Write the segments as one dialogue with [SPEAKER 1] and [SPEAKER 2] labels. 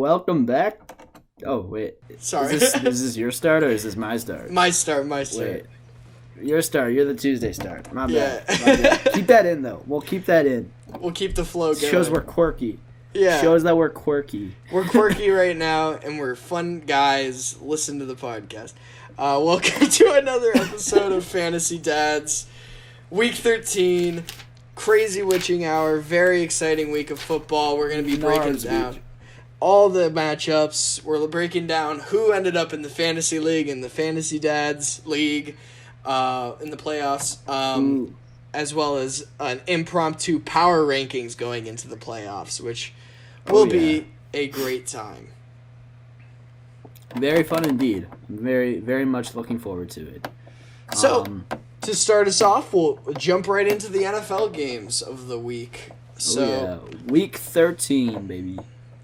[SPEAKER 1] welcome back. Oh, wait.
[SPEAKER 2] Sorry.
[SPEAKER 1] Is this your start or is this my start?
[SPEAKER 2] My start.
[SPEAKER 1] Wait. Your start. You're the Tuesday start. My
[SPEAKER 2] Yeah.
[SPEAKER 1] bad. My bad. Keep that in, though. We'll keep that in.
[SPEAKER 2] We'll keep the flow going.
[SPEAKER 1] Shows we're quirky.
[SPEAKER 2] Yeah.
[SPEAKER 1] Shows that we're quirky.
[SPEAKER 2] We're quirky right now, and we're fun guys. Listen to the podcast. Welcome to another episode of Fantasy Dads. Week 13. Crazy witching hour. Very exciting week of football. We're going to be breaking down all the matchups. We're breaking down who ended up in the Fantasy League and the Fantasy Dads League in the playoffs, as well as an impromptu power rankings going into the playoffs, which will be a great time.
[SPEAKER 1] Very fun indeed. Very, very much looking forward to it.
[SPEAKER 2] So, to start us off, we'll jump right into the NFL games of the week. So,
[SPEAKER 1] Week 13, baby.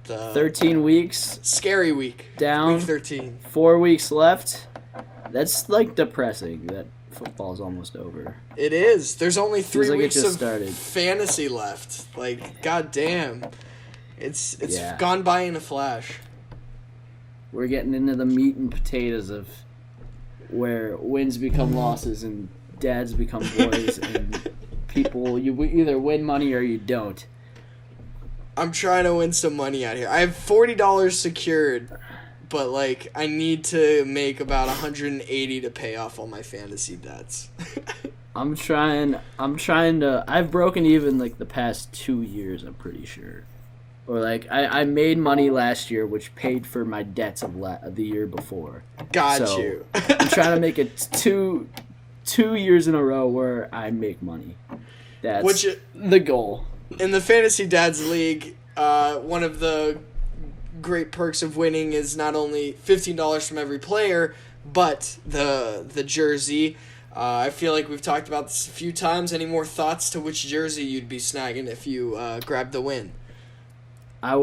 [SPEAKER 2] The
[SPEAKER 1] 13 weeks.
[SPEAKER 2] Scary week.
[SPEAKER 1] Down.
[SPEAKER 2] Week 13.
[SPEAKER 1] 4 weeks left. That's, depressing that football's almost over.
[SPEAKER 2] It is. There's only 3 weeks of
[SPEAKER 1] started.
[SPEAKER 2] fantasy left. Goddamn. It's gone by in a flash.
[SPEAKER 1] We're getting into the meat and potatoes of where wins become losses and dads become boys and people, you either win money or you don't.
[SPEAKER 2] I'm trying to win some money out here. I have $40 secured, but I need to make about $180 to pay off all my fantasy debts.
[SPEAKER 1] I'm trying to. I've broken even the past 2 years, I'm pretty sure. Or I made money last year, which paid for my debts of the year before.
[SPEAKER 2] Got you.
[SPEAKER 1] I'm trying to make it two years in a row where I make money. That's the goal.
[SPEAKER 2] In the Fantasy Dads League, one of the great perks of winning is not only $15 from every player, but the jersey. I feel like we've talked about this a few times. Any more thoughts to which jersey you'd be snagging if you grabbed the win?
[SPEAKER 1] I've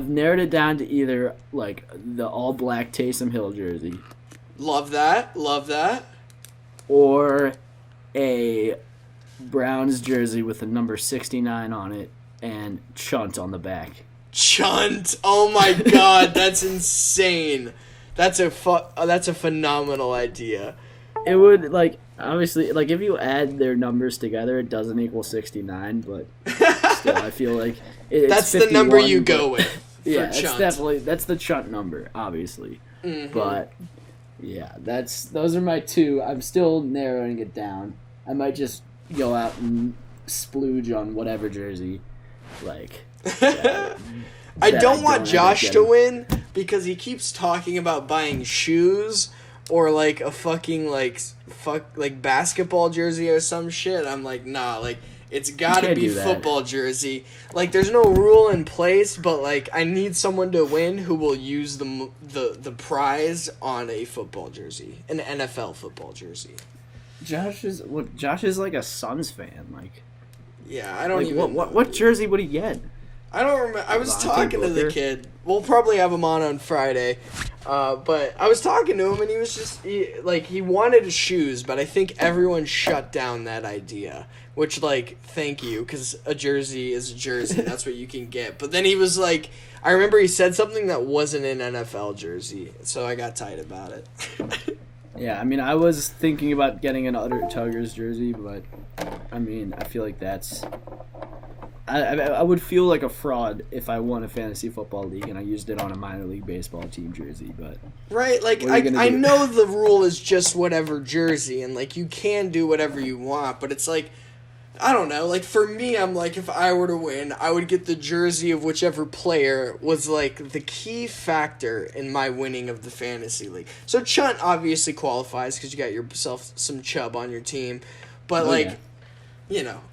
[SPEAKER 1] narrowed it down to either the all black Taysom Hill jersey.
[SPEAKER 2] Love that.
[SPEAKER 1] Or a Browns jersey with the number 69 on it and Chunt on the back.
[SPEAKER 2] Chunt! Oh my god, that's insane. That's a phenomenal idea.
[SPEAKER 1] It would obviously if you add their numbers together, it doesn't equal 69, but still, I feel like
[SPEAKER 2] that's 51, the number you go with.
[SPEAKER 1] Yeah,
[SPEAKER 2] Chunt.
[SPEAKER 1] That's the Chunt number, obviously.
[SPEAKER 2] Mm-hmm.
[SPEAKER 1] But yeah, those are my two. I'm still narrowing it down. I might just go out and splooge on whatever jersey,
[SPEAKER 2] I don't want Josh to win because he keeps talking about buying shoes or a fucking basketball jersey or some shit. I'm nah, it's gotta be football jersey. There's no rule in place, but I need someone to win who will use the prize on a football jersey, an NFL football jersey.
[SPEAKER 1] Josh is a Suns fan.
[SPEAKER 2] Yeah, I don't even.
[SPEAKER 1] What jersey would he get?
[SPEAKER 2] I don't remember. I was talking to the kid. We'll probably have him on Friday. But I was talking to him, and he was just he wanted shoes, but I think everyone shut down that idea. Which thank you, because a jersey is a jersey. That's what you can get. But then he was I remember he said something that wasn't an NFL jersey, so I got tight about it.
[SPEAKER 1] Yeah, I was thinking about getting an Utter Tuggers jersey, but I feel like that's. I would feel like a fraud if I won a fantasy football league and I used it on a minor league baseball team jersey, but
[SPEAKER 2] right, I know the rule is just whatever jersey, and you can do whatever you want, but it's I don't know, for me, I'm if I were to win, I would get the jersey of whichever player was the key factor in my winning of the fantasy league. So Chunt obviously qualifies because you got yourself some Chubb on your team, but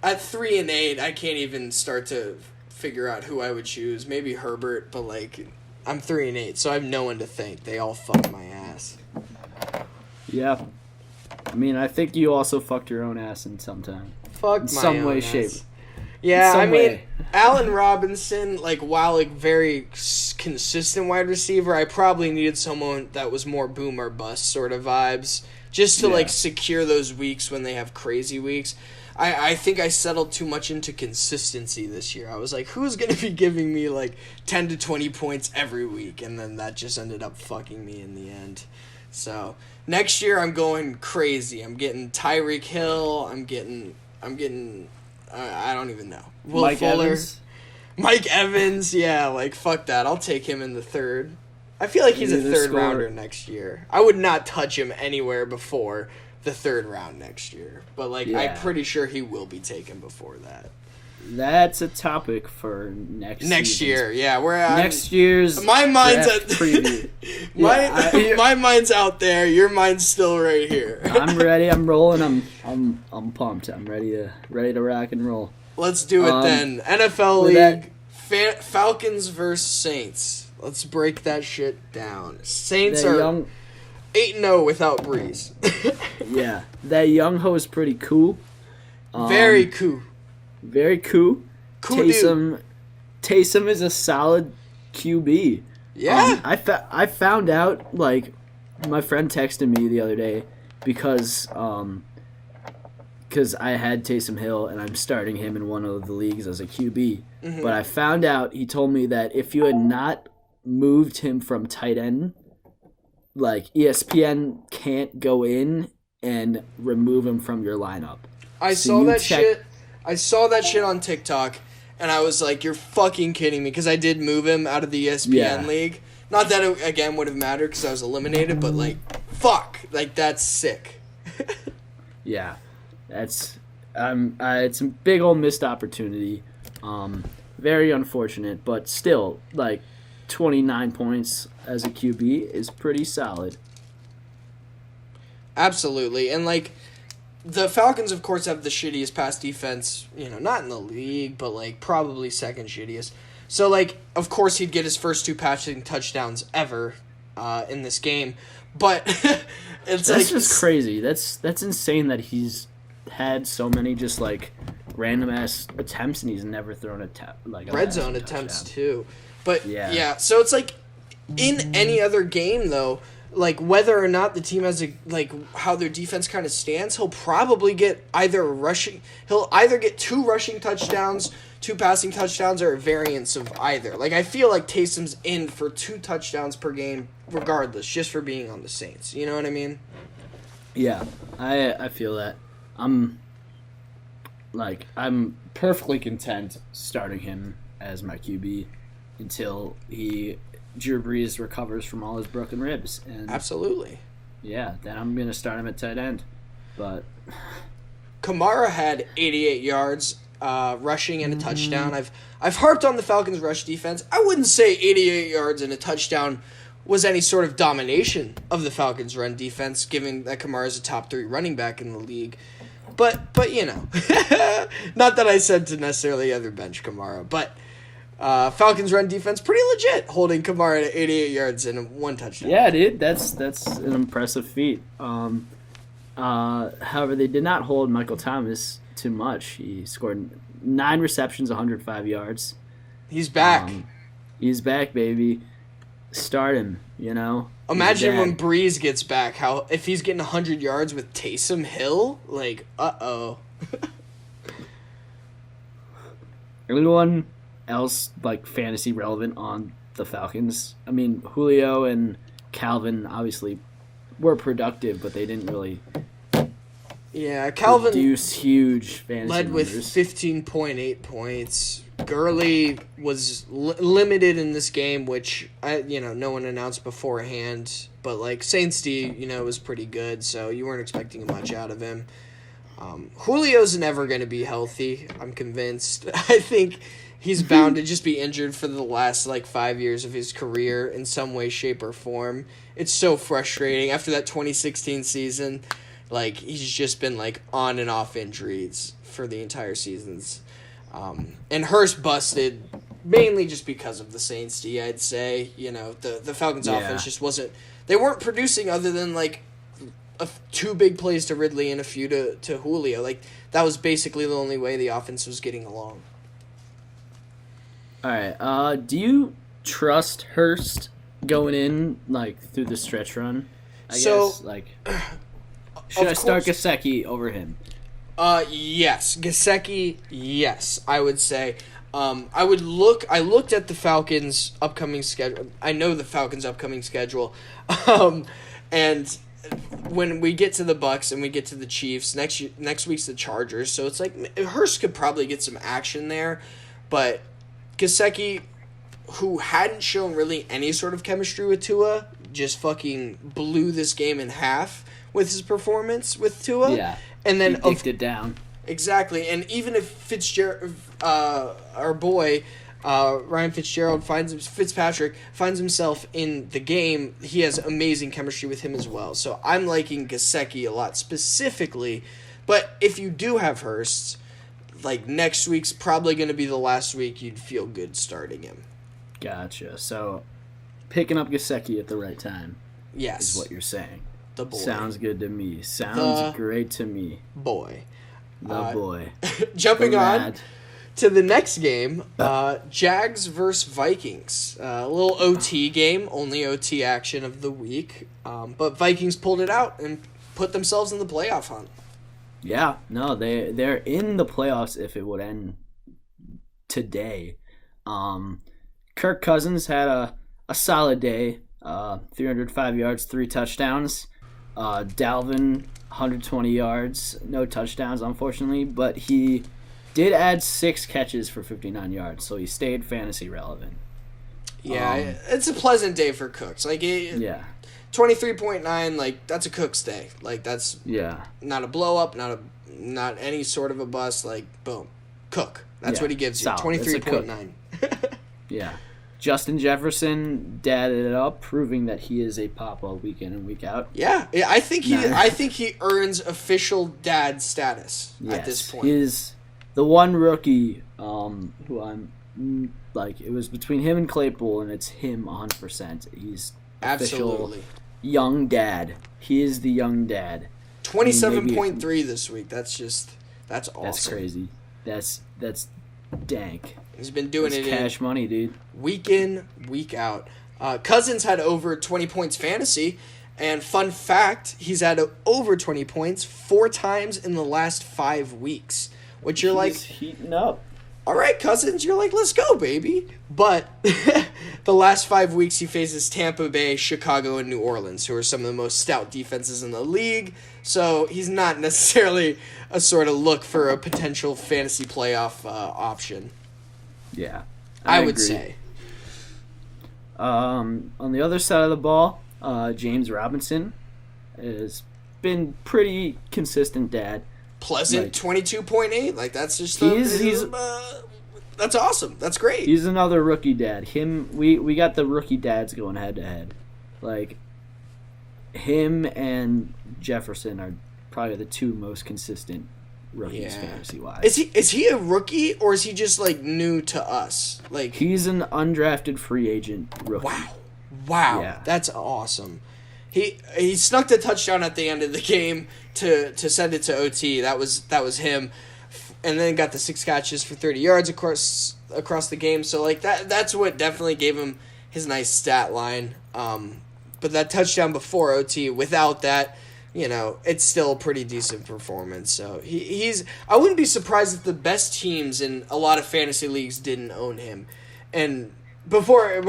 [SPEAKER 2] at 3-8, I can't even start to figure out who I would choose. Maybe Herbert, but I'm 3-8, so I have no one to thank. They all fucked my ass.
[SPEAKER 1] Yeah, I think you also fucked your own ass in some time.
[SPEAKER 2] Fucked my
[SPEAKER 1] some
[SPEAKER 2] own
[SPEAKER 1] way,
[SPEAKER 2] ass.
[SPEAKER 1] shape.
[SPEAKER 2] Yeah, Allen Robinson, while a very consistent wide receiver, I probably needed someone that was more boom or bust sort of vibes, just to secure those weeks when they have crazy weeks. I think I settled too much into consistency this year. I was like, who's going to be giving me like 10 to 20 points every week? And then that just ended up fucking me in the end. So next year I'm going crazy. I'm getting Tyreek Hill. I'm getting I don't even know. Will
[SPEAKER 1] Mike
[SPEAKER 2] Fuller.
[SPEAKER 1] Evans?
[SPEAKER 2] Mike Evans, yeah, like fuck that. I'll take him in the third. I feel like he's a third rounder next year. I would not touch him anywhere before the third round next year. But like I'm pretty sure he will be taken before that.
[SPEAKER 1] That's a topic for next
[SPEAKER 2] year. Yeah,
[SPEAKER 1] next year's
[SPEAKER 2] my mind's
[SPEAKER 1] draft preview.
[SPEAKER 2] my mind's out there. Your mind's still right here.
[SPEAKER 1] I'm ready. I'm rolling. I'm pumped. I'm ready to rock and roll.
[SPEAKER 2] Let's do it then. NFL League, Falcons versus Saints. Let's break that shit down. Saints are 8-0 without Breeze.
[SPEAKER 1] Yeah, that young ho is pretty cool.
[SPEAKER 2] Very cool.
[SPEAKER 1] Very cool. Taysom is a solid QB.
[SPEAKER 2] Yeah.
[SPEAKER 1] I found out, like, my friend texted me the other day because I had Taysom Hill and I'm starting him in one of the leagues as a QB. Mm-hmm. But I found out, he told me that if you had not moved him from tight end, like, ESPN can't go in and remove him from your lineup.
[SPEAKER 2] I saw that shit on TikTok, and I was like, you're fucking kidding me, because I did move him out of the ESPN league. Not that it, again, would have mattered because I was eliminated, but, like, fuck. Like, that's sick.
[SPEAKER 1] Yeah. That's it's a big old missed opportunity. Very unfortunate, but still, like, 29 points as a QB is pretty solid.
[SPEAKER 2] Absolutely. And, like, the Falcons, of course, have the shittiest pass defense, not in the league, but, like, probably second shittiest. So, like, of course he'd get his first 2 passing touchdowns ever in this game. But that's
[SPEAKER 1] just crazy. That's insane that he's had so many just, like, random-ass attempts and he's never thrown a
[SPEAKER 2] red zone attempts, too. But, yeah, so it's like, in any other game, though, like, whether or not the team has how their defense kind of stands, he'll probably get he'll either get 2 rushing touchdowns, 2 passing touchdowns, or a variance of either. Like, I feel like Taysom's in for 2 touchdowns per game regardless, just for being on the Saints. You know what I mean?
[SPEAKER 1] Yeah, I feel that. I'm perfectly content starting him as my QB until Drew Brees recovers from all his broken ribs. And
[SPEAKER 2] absolutely.
[SPEAKER 1] Yeah, then I'm going to start him at tight end. But
[SPEAKER 2] Kamara had 88 yards rushing and a touchdown. I've harped on the Falcons' rush defense. I wouldn't say 88 yards and a touchdown was any sort of domination of the Falcons' run defense, given that Kamara is a top 3 running back in the league. But not that I said to necessarily other bench Kamara, but Falcons' run defense pretty legit, holding Kamara to 88 yards and 1 touchdown.
[SPEAKER 1] Yeah, dude, that's an impressive feat. However, they did not hold Michael Thomas too much. He scored 9 receptions, 105 yards.
[SPEAKER 2] He's back.
[SPEAKER 1] He's back, baby. Start him,
[SPEAKER 2] Imagine when Breeze gets back, how if he's getting 100 yards with Taysom Hill, like, uh-oh.
[SPEAKER 1] Anyone else, like, fantasy relevant on the Falcons? I mean, Julio and Calvin obviously were productive, but they didn't really
[SPEAKER 2] Calvin
[SPEAKER 1] produce huge fantasy
[SPEAKER 2] led
[SPEAKER 1] numbers.
[SPEAKER 2] with 15.8 points. Gurley was limited in this game, which no one announced beforehand. But like Saints D, was pretty good, so you weren't expecting much out of him. Julio's never going to be healthy. I'm convinced. I think he's bound to just be injured for the last 5 years of his career in some way, shape, or form. It's so frustrating. After that 2016 season, he's just been on and off injuries for the entire seasons. And Hurst busted mainly just because of the Saints D, I'd say. The Falcons offense just wasn't... They weren't producing other than 2 big plays to Ridley and a few to Julio. That was basically the only way the offense was getting along.
[SPEAKER 1] All right. Do you trust Hurst going in through the stretch run? I guess should I start Gesicki over him?
[SPEAKER 2] Yes. Gesicki, yes, I would say. I looked at the Falcons' upcoming schedule. I know the Falcons' upcoming schedule. And when we get to the Bucks and we get to the Chiefs, next week's the Chargers. So it's like Hurst could probably get some action there. But Gesicki, who hadn't shown really any sort of chemistry with Tua, just fucking blew this game in half with his performance with Tua.
[SPEAKER 1] Yeah.
[SPEAKER 2] And then
[SPEAKER 1] he dicked it down.
[SPEAKER 2] Exactly. And even if Fitzgerald, our boy, Ryan Fitzpatrick finds himself in the game, he has amazing chemistry with him as well. So I'm liking Gesicki a lot specifically. But if you do have Hurst, like next week's probably going to be the last week you'd feel good starting him.
[SPEAKER 1] Gotcha. So picking up Gesicki at the right time.
[SPEAKER 2] Yes.
[SPEAKER 1] Is what you're saying.
[SPEAKER 2] The boy.
[SPEAKER 1] Sounds good to me. Sounds great to me.
[SPEAKER 2] Boy.
[SPEAKER 1] The boy.
[SPEAKER 2] Jumping on to the next game, Jags versus Vikings. A little OT game, only OT action of the week. But Vikings pulled it out and put themselves in the playoff hunt.
[SPEAKER 1] Yeah, no, they're in the playoffs if it would end today. Kirk Cousins had a solid day, 305 yards, 3 touchdowns. Dalvin, 120 yards, no touchdowns, unfortunately, but he did add 6 catches for 59 yards, so he stayed fantasy relevant.
[SPEAKER 2] Yeah, it's a pleasant day for Cooks. Like, 23.9, like, that's a Cooks day. Like, that's not a blow-up, not any sort of a bust. Like, boom. Cook. That's what he gives you, 23.9.
[SPEAKER 1] Yeah. Justin Jefferson dadded it up, proving that he is a papa week in and week out.
[SPEAKER 2] Yeah, I think he earns official dad status at this point.
[SPEAKER 1] He's the one rookie who I'm like, it was between him and Claypool, and it's him 100%. He's
[SPEAKER 2] absolutely
[SPEAKER 1] young dad. He is the young dad.
[SPEAKER 2] 27.3 this week. That's awesome.
[SPEAKER 1] That's crazy. That's dank.
[SPEAKER 2] He's been doing it
[SPEAKER 1] cash money, dude.
[SPEAKER 2] Week in, week out. Cousins had over 20 points fantasy, and fun fact, he's had over 20 points 4 times in the last 5 weeks. Which you're
[SPEAKER 1] He's heating up.
[SPEAKER 2] All right, Cousins, you're like, let's go, baby. But the last 5 weeks he faces Tampa Bay, Chicago, and New Orleans, who are some of the most stout defenses in the league. So he's not necessarily a sort of look for a potential fantasy playoff option.
[SPEAKER 1] Yeah,
[SPEAKER 2] I would say.
[SPEAKER 1] On the other side of the ball, James Robinson has been pretty consistent dad.
[SPEAKER 2] Pleasant 22.8. Like, that's just that's awesome. That's great.
[SPEAKER 1] He's another rookie dad. We got the rookie dads going head to head. Like, him and Jefferson are probably the 2 most consistent rookies fantasy wise.
[SPEAKER 2] Is he a rookie, or is he just like new to us? Like,
[SPEAKER 1] he's an undrafted free agent rookie.
[SPEAKER 2] Wow. Yeah. That's awesome. He snuck the touchdown at the end of the game to send it to OT. That was him, and then got the 6 catches for 30 yards across the game. So like that's what definitely gave him his nice stat line. But that touchdown before OT, without that, it's still a pretty decent performance. So he's. I wouldn't be surprised if the best teams in a lot of fantasy leagues didn't own him. And before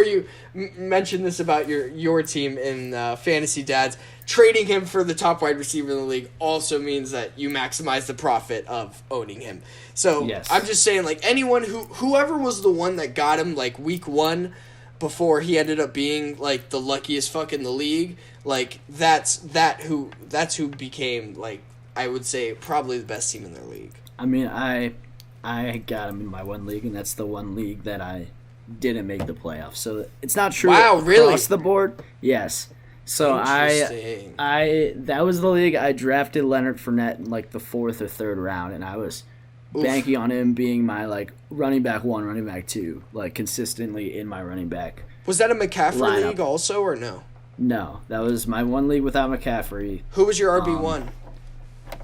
[SPEAKER 2] you mention this about your team in Fantasy Dads, trading him for the top wide receiver in the league also means that you maximize the profit of owning him. So yes. I'm just saying, like, whoever was the one that got him like week 1 before he ended up being like the luckiest fuck in the league, like that's who became, like, I would say probably the best team in their league.
[SPEAKER 1] I mean, I got him in my one league, and that's the one league that I didn't make the playoffs. So it's not true across the board. Yes. So I that was the league I drafted Leonard Fournette in like the 4th or 3rd round, and I was banking on him being my like running back 1, running back 2, like consistently in my running back.
[SPEAKER 2] Was that a McCaffrey league also, or no?
[SPEAKER 1] No, that was my one league without McCaffrey.
[SPEAKER 2] Who was your RB1?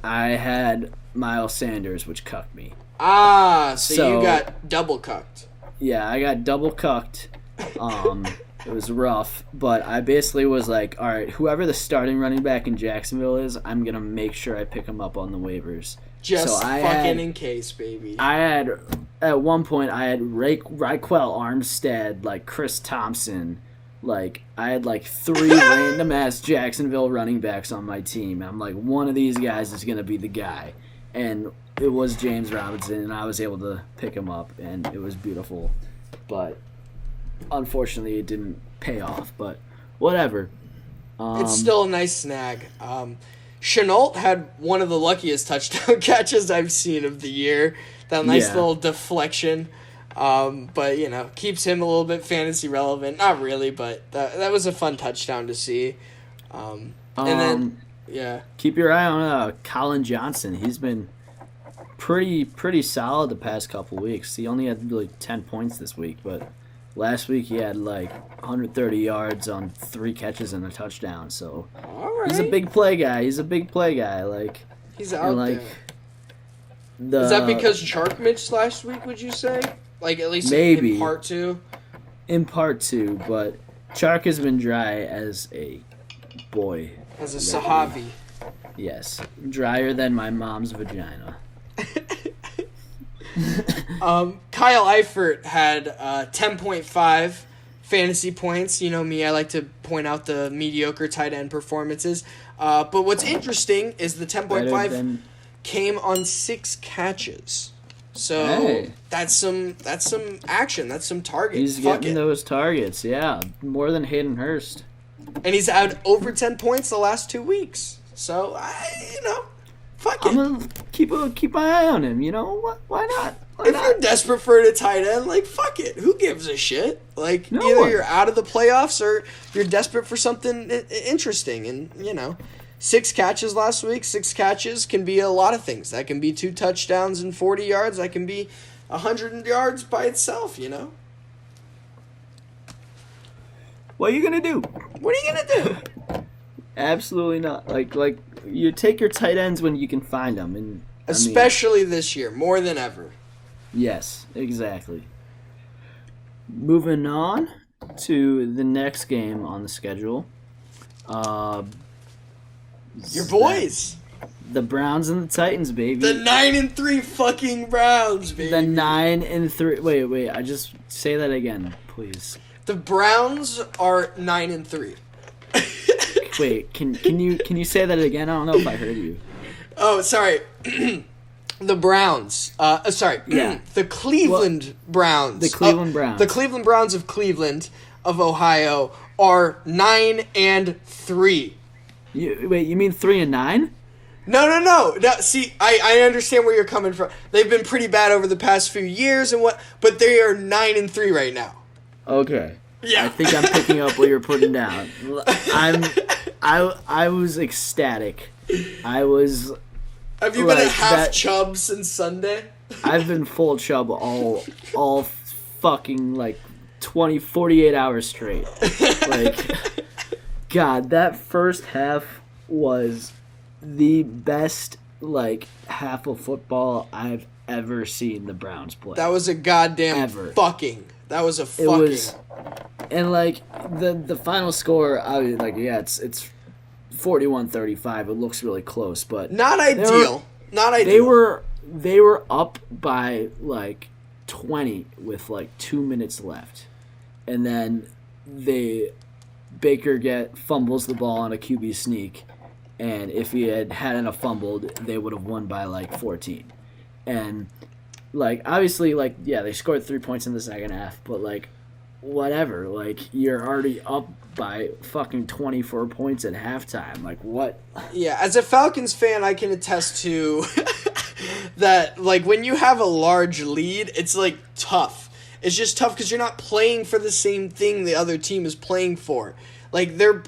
[SPEAKER 1] I had Miles Sanders, which cucked me.
[SPEAKER 2] So you got double cucked.
[SPEAKER 1] Yeah, I got double cucked. It was rough, but I basically was like, all right, whoever the starting running back in Jacksonville is, I'm going to make sure I pick him up on the waivers.
[SPEAKER 2] Just fucking in case, baby.
[SPEAKER 1] At one point, I had Raquel Armstead, like Chris Thompson. Like, I had like 3 random-ass Jacksonville running backs on my team. I'm like, one of these guys is going to be the guy. And it was James Robinson, and I was able to pick him up, and it was beautiful. But unfortunately, it didn't pay off, but whatever.
[SPEAKER 2] It's still a nice snag. Chenault had one of the luckiest touchdown catches I've seen of the year. That nice little deflection. But, keeps him a little bit fantasy relevant. Not really, but that was a fun touchdown to see. And then, yeah.
[SPEAKER 1] Keep your eye on Colin Johnson. He's been pretty solid the past couple weeks. He only had like 10 points this week, but last week he had like 130 yards on 3 catches and a touchdown. So he's a big play guy. Like
[SPEAKER 2] he's out there. Is that because Chark missed last week? Would you say? Like at least maybe in part 2.
[SPEAKER 1] In part 2, but Chark has been dry as a boy.
[SPEAKER 2] As a Sahavi.
[SPEAKER 1] Yes, drier than my mom's vagina.
[SPEAKER 2] Kyle Eifert had 10.5 fantasy points. You know me, I like to point out the mediocre tight end performances. But what's interesting is the 10.5 came on 6 catches. So that's some action. That's some targets.
[SPEAKER 1] He's getting those targets, yeah. More than Hayden Hurst.
[SPEAKER 2] And he's had over 10 points the last 2 weeks. So, fuck it.
[SPEAKER 1] I'm going to keep my eye on him, Why not?
[SPEAKER 2] If you're desperate for a tight end, like, fuck it. Who gives a shit? Like, either you're out of the playoffs or you're desperate for something interesting. And, 6 catches last week. 6 catches can be a lot of things. That can be 2 touchdowns and 40 yards. That can be 100 yards by itself,
[SPEAKER 1] What are you going to do?
[SPEAKER 2] What are you going to do?
[SPEAKER 1] Absolutely not. Like you take your tight ends when you can find them. And
[SPEAKER 2] especially this year, more than ever.
[SPEAKER 1] Yes, exactly. Moving on to the next game on the schedule.
[SPEAKER 2] Your boys.
[SPEAKER 1] The Browns and the Titans, baby.
[SPEAKER 2] The 9-3 fucking Browns, baby.
[SPEAKER 1] The 9-3. Wait. I just say that again, please.
[SPEAKER 2] The Browns are 9-3.
[SPEAKER 1] Wait, can you say that again? I don't know if I heard you.
[SPEAKER 2] Oh, sorry. The Browns.
[SPEAKER 1] Yeah.
[SPEAKER 2] The Cleveland Browns.
[SPEAKER 1] The Cleveland Browns.
[SPEAKER 2] The Cleveland Browns of Cleveland, of Ohio, are 9-3.
[SPEAKER 1] You mean 3-9?
[SPEAKER 2] No. See, I understand where you're coming from. They've been pretty bad over the past few years but they are 9-3 right now.
[SPEAKER 1] Okay.
[SPEAKER 2] Yeah.
[SPEAKER 1] I think I'm picking up what you're putting down. I was ecstatic.
[SPEAKER 2] Have you been a half chub since Sunday?
[SPEAKER 1] I've been full chub all fucking like 48 hours straight. Like, God, that first half was the best half of football I've ever seen the Browns play.
[SPEAKER 2] That was a goddamn fucking. That was a fucking.
[SPEAKER 1] It was, and the final score, it's 41-35. It looks really close, but
[SPEAKER 2] not ideal. Not ideal.
[SPEAKER 1] They were up by 20 with 2 minutes left, and then Baker fumbles the ball on a QB sneak, and if he hadn't fumbled, they would have won by 14. And obviously they scored 3 points in the second half, but whatever, you're already up by fucking 24 points at halftime. What?
[SPEAKER 2] Yeah, as a Falcons fan, I can attest to that when you have a large lead, it's tough. It's just tough because you're not playing for the same thing the other team is playing for. They're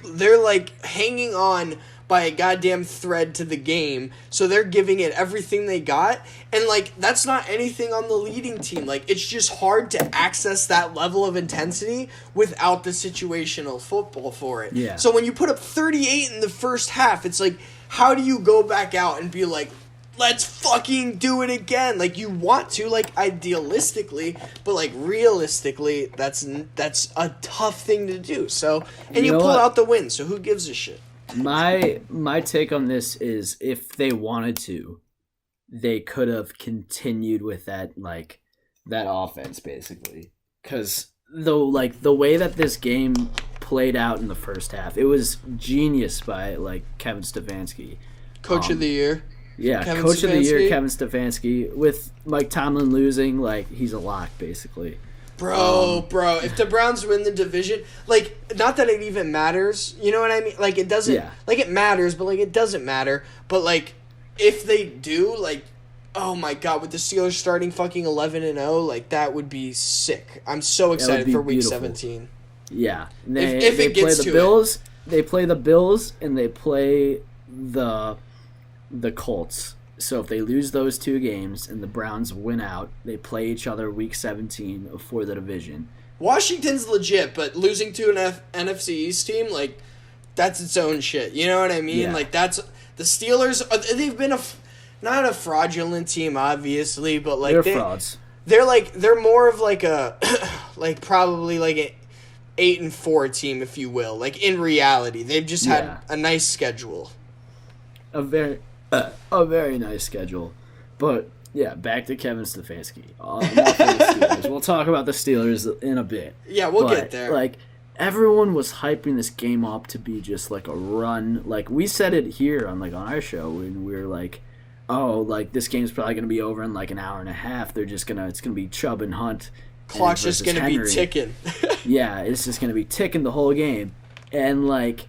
[SPEAKER 2] hanging on by a goddamn thread to the game, so they're giving it everything they got, and that's not anything on the leading team. It's just hard to access that level of intensity without the situational football for it.
[SPEAKER 1] Yeah.
[SPEAKER 2] So when you put up 38 in the first half, it's how do you go back out and be let's fucking do it again. Like, you want to, like, idealistically, but, like, realistically, that's a tough thing to do. So, and you pull out the win, so who gives a shit?
[SPEAKER 1] My take on this is, if they wanted to, they could have continued with that, like, that offense, basically. Because, the way that this game played out in the first half, it was genius by, like, Kevin Stefanski.
[SPEAKER 2] Coach of the year.
[SPEAKER 1] Yeah,
[SPEAKER 2] Kevin
[SPEAKER 1] Coach
[SPEAKER 2] Stefanski.
[SPEAKER 1] of the year, Kevin Stefanski. With Mike Tomlin losing, like, he's a lock, basically.
[SPEAKER 2] Bro, if the Browns win the division, like, not that it even matters, you know what I mean? Like, it doesn't, like, it matters, but, like, it doesn't matter. But, like, if they do, like, oh my God, with the Steelers starting fucking 11-0, like, that would be sick. I'm so excited for Week 17.
[SPEAKER 1] Yeah.
[SPEAKER 2] If it gets to
[SPEAKER 1] Bills, they play the Bills, and they play the Colts. So if they lose those two games and the Browns win out, they play each other Week 17 for the division.
[SPEAKER 2] Washington's legit, but losing to an NFC East team, like, that's its own shit. You know what I mean? Yeah. Like, that's the Steelers. They've been not a fraudulent team, obviously, but like
[SPEAKER 1] they're frauds.
[SPEAKER 2] They're more of like a like probably like an 8-4 team, if you will. Like, in reality, they've just had a nice schedule.
[SPEAKER 1] A very nice schedule. But, yeah, back to Kevin Stefanski. We'll talk about the Steelers in a bit.
[SPEAKER 2] Yeah, we'll get there.
[SPEAKER 1] Like, everyone was hyping this game up to be just, like, a run. Like, we said it here on our show, when we were like, oh, like, this game's probably going to be over in, like, an hour and a half. It's going to be Chubb and Hunt.
[SPEAKER 2] Clock's just going to be ticking.
[SPEAKER 1] Yeah, it's just going to be ticking the whole game. And, like,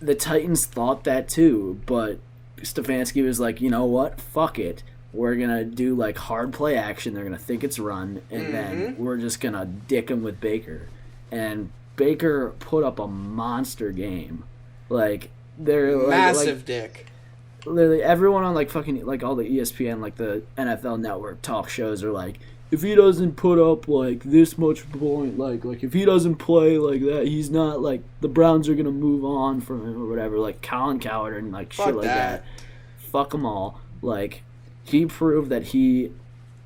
[SPEAKER 1] the Titans thought that too, but Stefanski was like, you know what? Fuck it. We're going to do, like, hard play action. They're going to think it's run, and then we're just going to dick them with Baker. And Baker put up a monster game. Like, they're
[SPEAKER 2] massive dick.
[SPEAKER 1] Literally, everyone on, like, fucking, like, all the ESPN, like, the NFL Network talk shows are like, if he doesn't put up, like, this much point, like if he doesn't play like that, he's not, like, the Browns are going to move on from him or whatever. Like, Colin Cowherd and, like, shit like that. Fuck them all. Like, he proved that he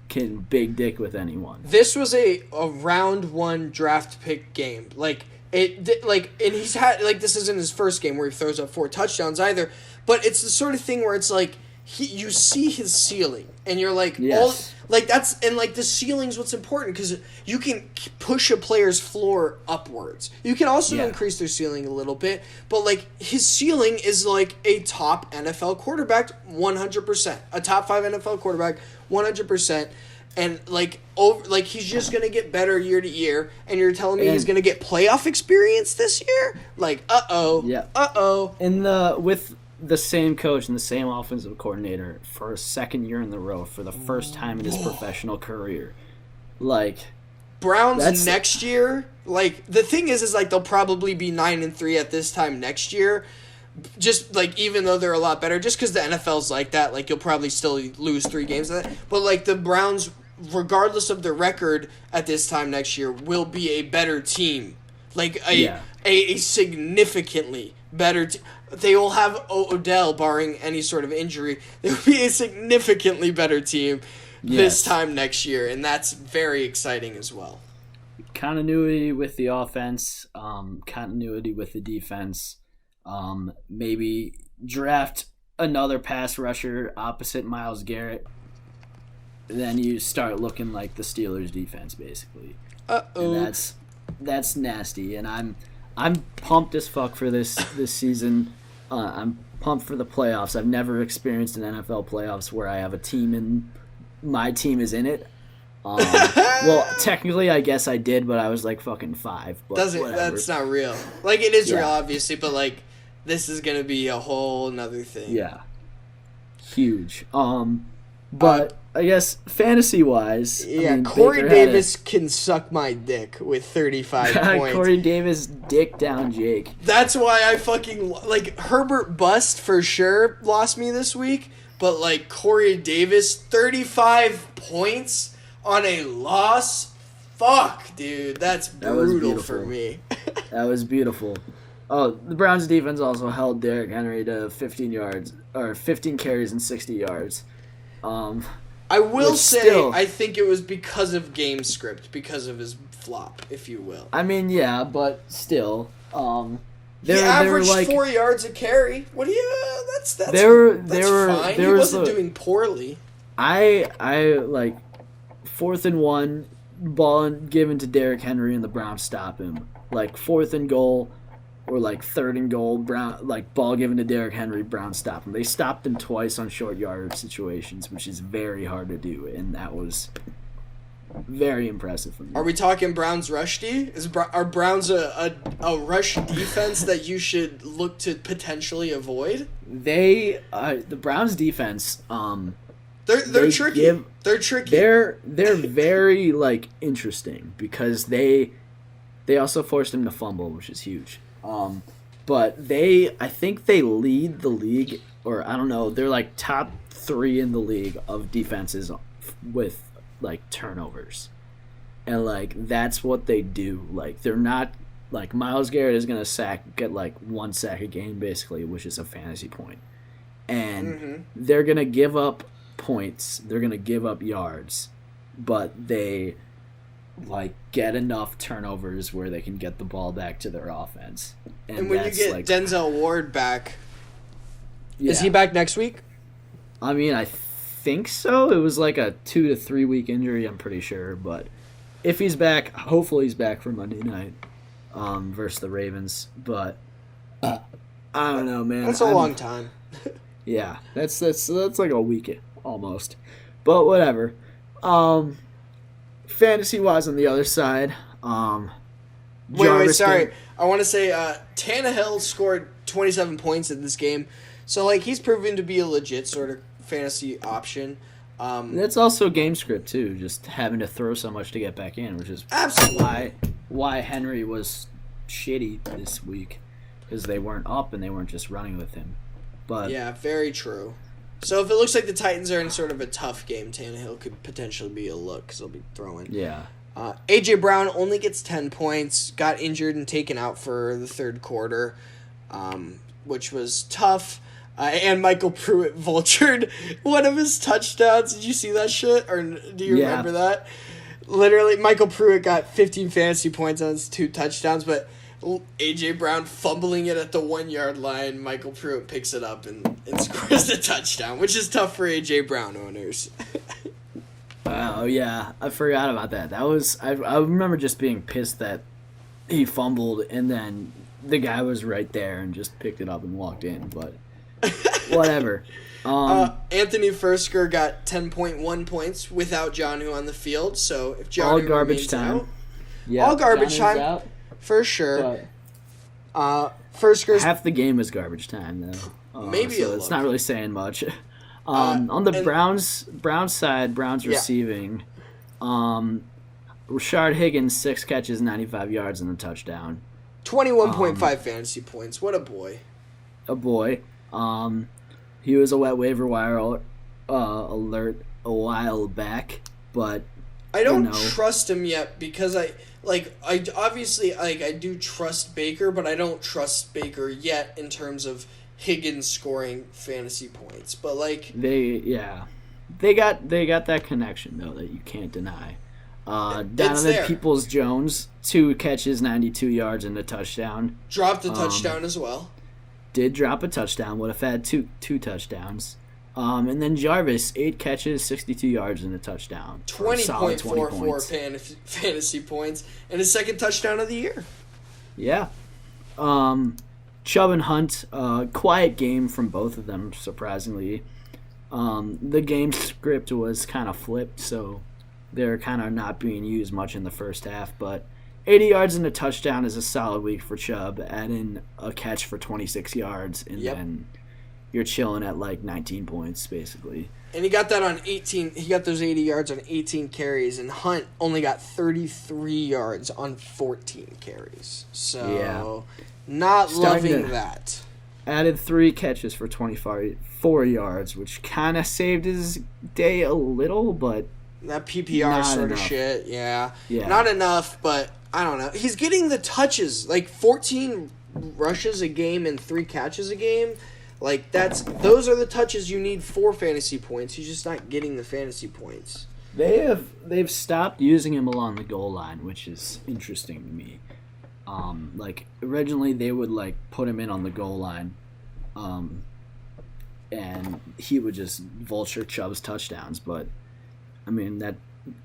[SPEAKER 1] can big dick with anyone.
[SPEAKER 2] This was a round one draft pick game. Like, and he's had, like, this isn't his first game where he throws up 4 touchdowns either, but it's the sort of thing where it's like, you see his ceiling, and you're like,
[SPEAKER 1] yes.
[SPEAKER 2] The ceiling's what's important, because you can push a player's floor upwards. You can also increase their ceiling a little bit, but, like, his ceiling is, like, a top NFL quarterback, 100%. A top 5 NFL quarterback, 100%. And, like, he's just going to get better year to year, and you're telling me he's going to get playoff experience this year? Like, uh-oh.
[SPEAKER 1] Yeah.
[SPEAKER 2] Uh-oh.
[SPEAKER 1] With the same coach and the same offensive coordinator for a second year in a row for the first time in his professional career. Like,
[SPEAKER 2] Browns next year, like, the thing is like, they'll probably be 9-3 at this time next year. Just, like, even though they're a lot better, just because the NFL's like that, like, you'll probably still lose 3 games of that. But, like, the Browns, regardless of their record at this time next year, will be a better team. Like, a significantly better team. They will have Odell, barring any sort of injury. They will be a significantly better team this time next year, and that's very exciting as well.
[SPEAKER 1] Continuity with the offense, continuity with the defense. Maybe draft another pass rusher opposite Myles Garrett. Then you start looking like the Steelers defense, basically.
[SPEAKER 2] Uh-oh.
[SPEAKER 1] And that's nasty, and I'm pumped as fuck for this season. I'm pumped for the playoffs. I've never experienced an NFL playoffs where I have a team and my team is in it. Well, technically, I guess I did, but I was like fucking 5. But
[SPEAKER 2] that's not real. Like, it is real, obviously, but, like, this is gonna be a whole nother thing.
[SPEAKER 1] Yeah, huge. But I guess fantasy-wise,
[SPEAKER 2] Corey Davis can suck my dick with 35 points.
[SPEAKER 1] Corey Davis dick down Jake.
[SPEAKER 2] That's why I fucking, like, Herbert bust for sure lost me this week, but, like, Corey Davis, 35 points on a loss? Fuck, dude, that's brutal for me.
[SPEAKER 1] That was beautiful. Oh, the Browns defense also held Derrick Henry to 15 carries and 60 yards.
[SPEAKER 2] I will say,
[SPEAKER 1] still,
[SPEAKER 2] I think it was because of game script, because of his flop, if you will.
[SPEAKER 1] I mean, yeah, but still,
[SPEAKER 2] he averaged
[SPEAKER 1] like,
[SPEAKER 2] 4 yards a carry. What do you? That's fine. He wasn't doing poorly.
[SPEAKER 1] I like 4th and 1, ball given to Derrick Henry, and the Browns stop him. Like 4th and goal, or like 3rd and goal, ball given to Derrick Henry, Browns stop him. They stopped him twice on short yardage situations, which is very hard to do, and that was very impressive for me.
[SPEAKER 2] Are we talking Browns rush D? Are Browns a rush defense that you should look to potentially avoid?
[SPEAKER 1] The Browns defense,
[SPEAKER 2] they're tricky. They're tricky.
[SPEAKER 1] They're very like interesting because they also forced him to fumble, which is huge. But I think they lead the league, or I don't know, they're like top 3 in the league of defenses with like turnovers. And like that's what they do. Like they're not like Myles Garrett is going to get like 1 sack a game basically, which is a fantasy point. And they're going to give up points, they're going to give up yards, but they like get enough turnovers where they can get the ball back to their offense.
[SPEAKER 2] And when you get like, Denzel Ward back, is he back next week?
[SPEAKER 1] I mean, I think so. It was like a 2 to 3 week injury, I'm pretty sure. But if he's back, hopefully he's back for Monday night versus the Ravens. But I don't know, man.
[SPEAKER 2] That's a long time.
[SPEAKER 1] Yeah, that's like a week almost. But whatever. Fantasy-wise on the other side,
[SPEAKER 2] Wait, sorry. I want to say Tannehill scored 27 points in this game. So, like, he's proven to be a legit sort of fantasy option.
[SPEAKER 1] That's also game script, too, just having to throw so much to get back in, which is
[SPEAKER 2] absolutely
[SPEAKER 1] why Henry was shitty this week, because they weren't up and they weren't just running with him. But
[SPEAKER 2] yeah, very true. So if it looks like the Titans are in sort of a tough game, Tannehill could potentially be a look because he'll be throwing.
[SPEAKER 1] Yeah.
[SPEAKER 2] A.J. Brown only gets 10 points, got injured and taken out for the third quarter, which was tough. And Michael Pruitt vultured one of his touchdowns. Did you see that shit? Or do you remember that? Literally, Michael Pruitt got 15 fantasy points on his 2 touchdowns, but A.J. Brown fumbling it at the 1 yard line. Michael Pruitt picks it up and scores the touchdown, which is tough for A.J. Brown owners.
[SPEAKER 1] Oh yeah, I forgot about that. That was I remember just being pissed that he fumbled and then the guy was right there and just picked it up and walked in. But whatever.
[SPEAKER 2] Anthony Fursker got 10.1 points without Jonnu on the field. So if Jonnu
[SPEAKER 1] all garbage time,
[SPEAKER 2] all garbage time. Out. For sure. Furskers
[SPEAKER 1] half the game is garbage time though.
[SPEAKER 2] Maybe
[SPEAKER 1] so it's not really saying much. On the Browns side, Browns receiving, Rashard Higgins 6 catches, 95 yards and a touchdown.
[SPEAKER 2] 21.5 fantasy points. What a boy.
[SPEAKER 1] A boy. He was a wet waiver wire alert a while back, but
[SPEAKER 2] I don't trust him yet because I obviously I do trust Baker, but I don't trust Baker yet in terms of Higgins scoring fantasy points. But like they got that connection though that you can't deny.
[SPEAKER 1] Donovan Peoples-Jones 2 catches, 92 yards and a touchdown.
[SPEAKER 2] Dropped a touchdown as well.
[SPEAKER 1] Did drop a touchdown. Would have had two touchdowns. And then Jarvis 8 catches, 62 yards and a touchdown.
[SPEAKER 2] 20.44 fantasy points and his second touchdown of the year.
[SPEAKER 1] Yeah. Chubb and Hunt, quiet game from both of them, surprisingly. The game script was kind of flipped, so they're kind of not being used much in the first half. But 80 yards and a touchdown is a solid week for Chubb. Add in a catch for 26 yards, and then you're chilling at like 19 points, basically.
[SPEAKER 2] And he got that on 18. He got those 80 yards on 18 carries, and Hunt only got 33 yards on 14 carries. So, not loving that.
[SPEAKER 1] Added 3 catches for 24 yards, which kind of saved his day a little, but
[SPEAKER 2] that PPR sort of shit, yeah. Not enough, but I don't know. He's getting the touches, like 14 rushes a game and 3 catches a game. Like, those are the touches you need for fantasy points. He's just not getting the fantasy points.
[SPEAKER 1] They've stopped using him along the goal line, which is interesting to me. Like, originally they would, like, put him in on the goal line, and he would just vulture Chubb's touchdowns, but, I mean, that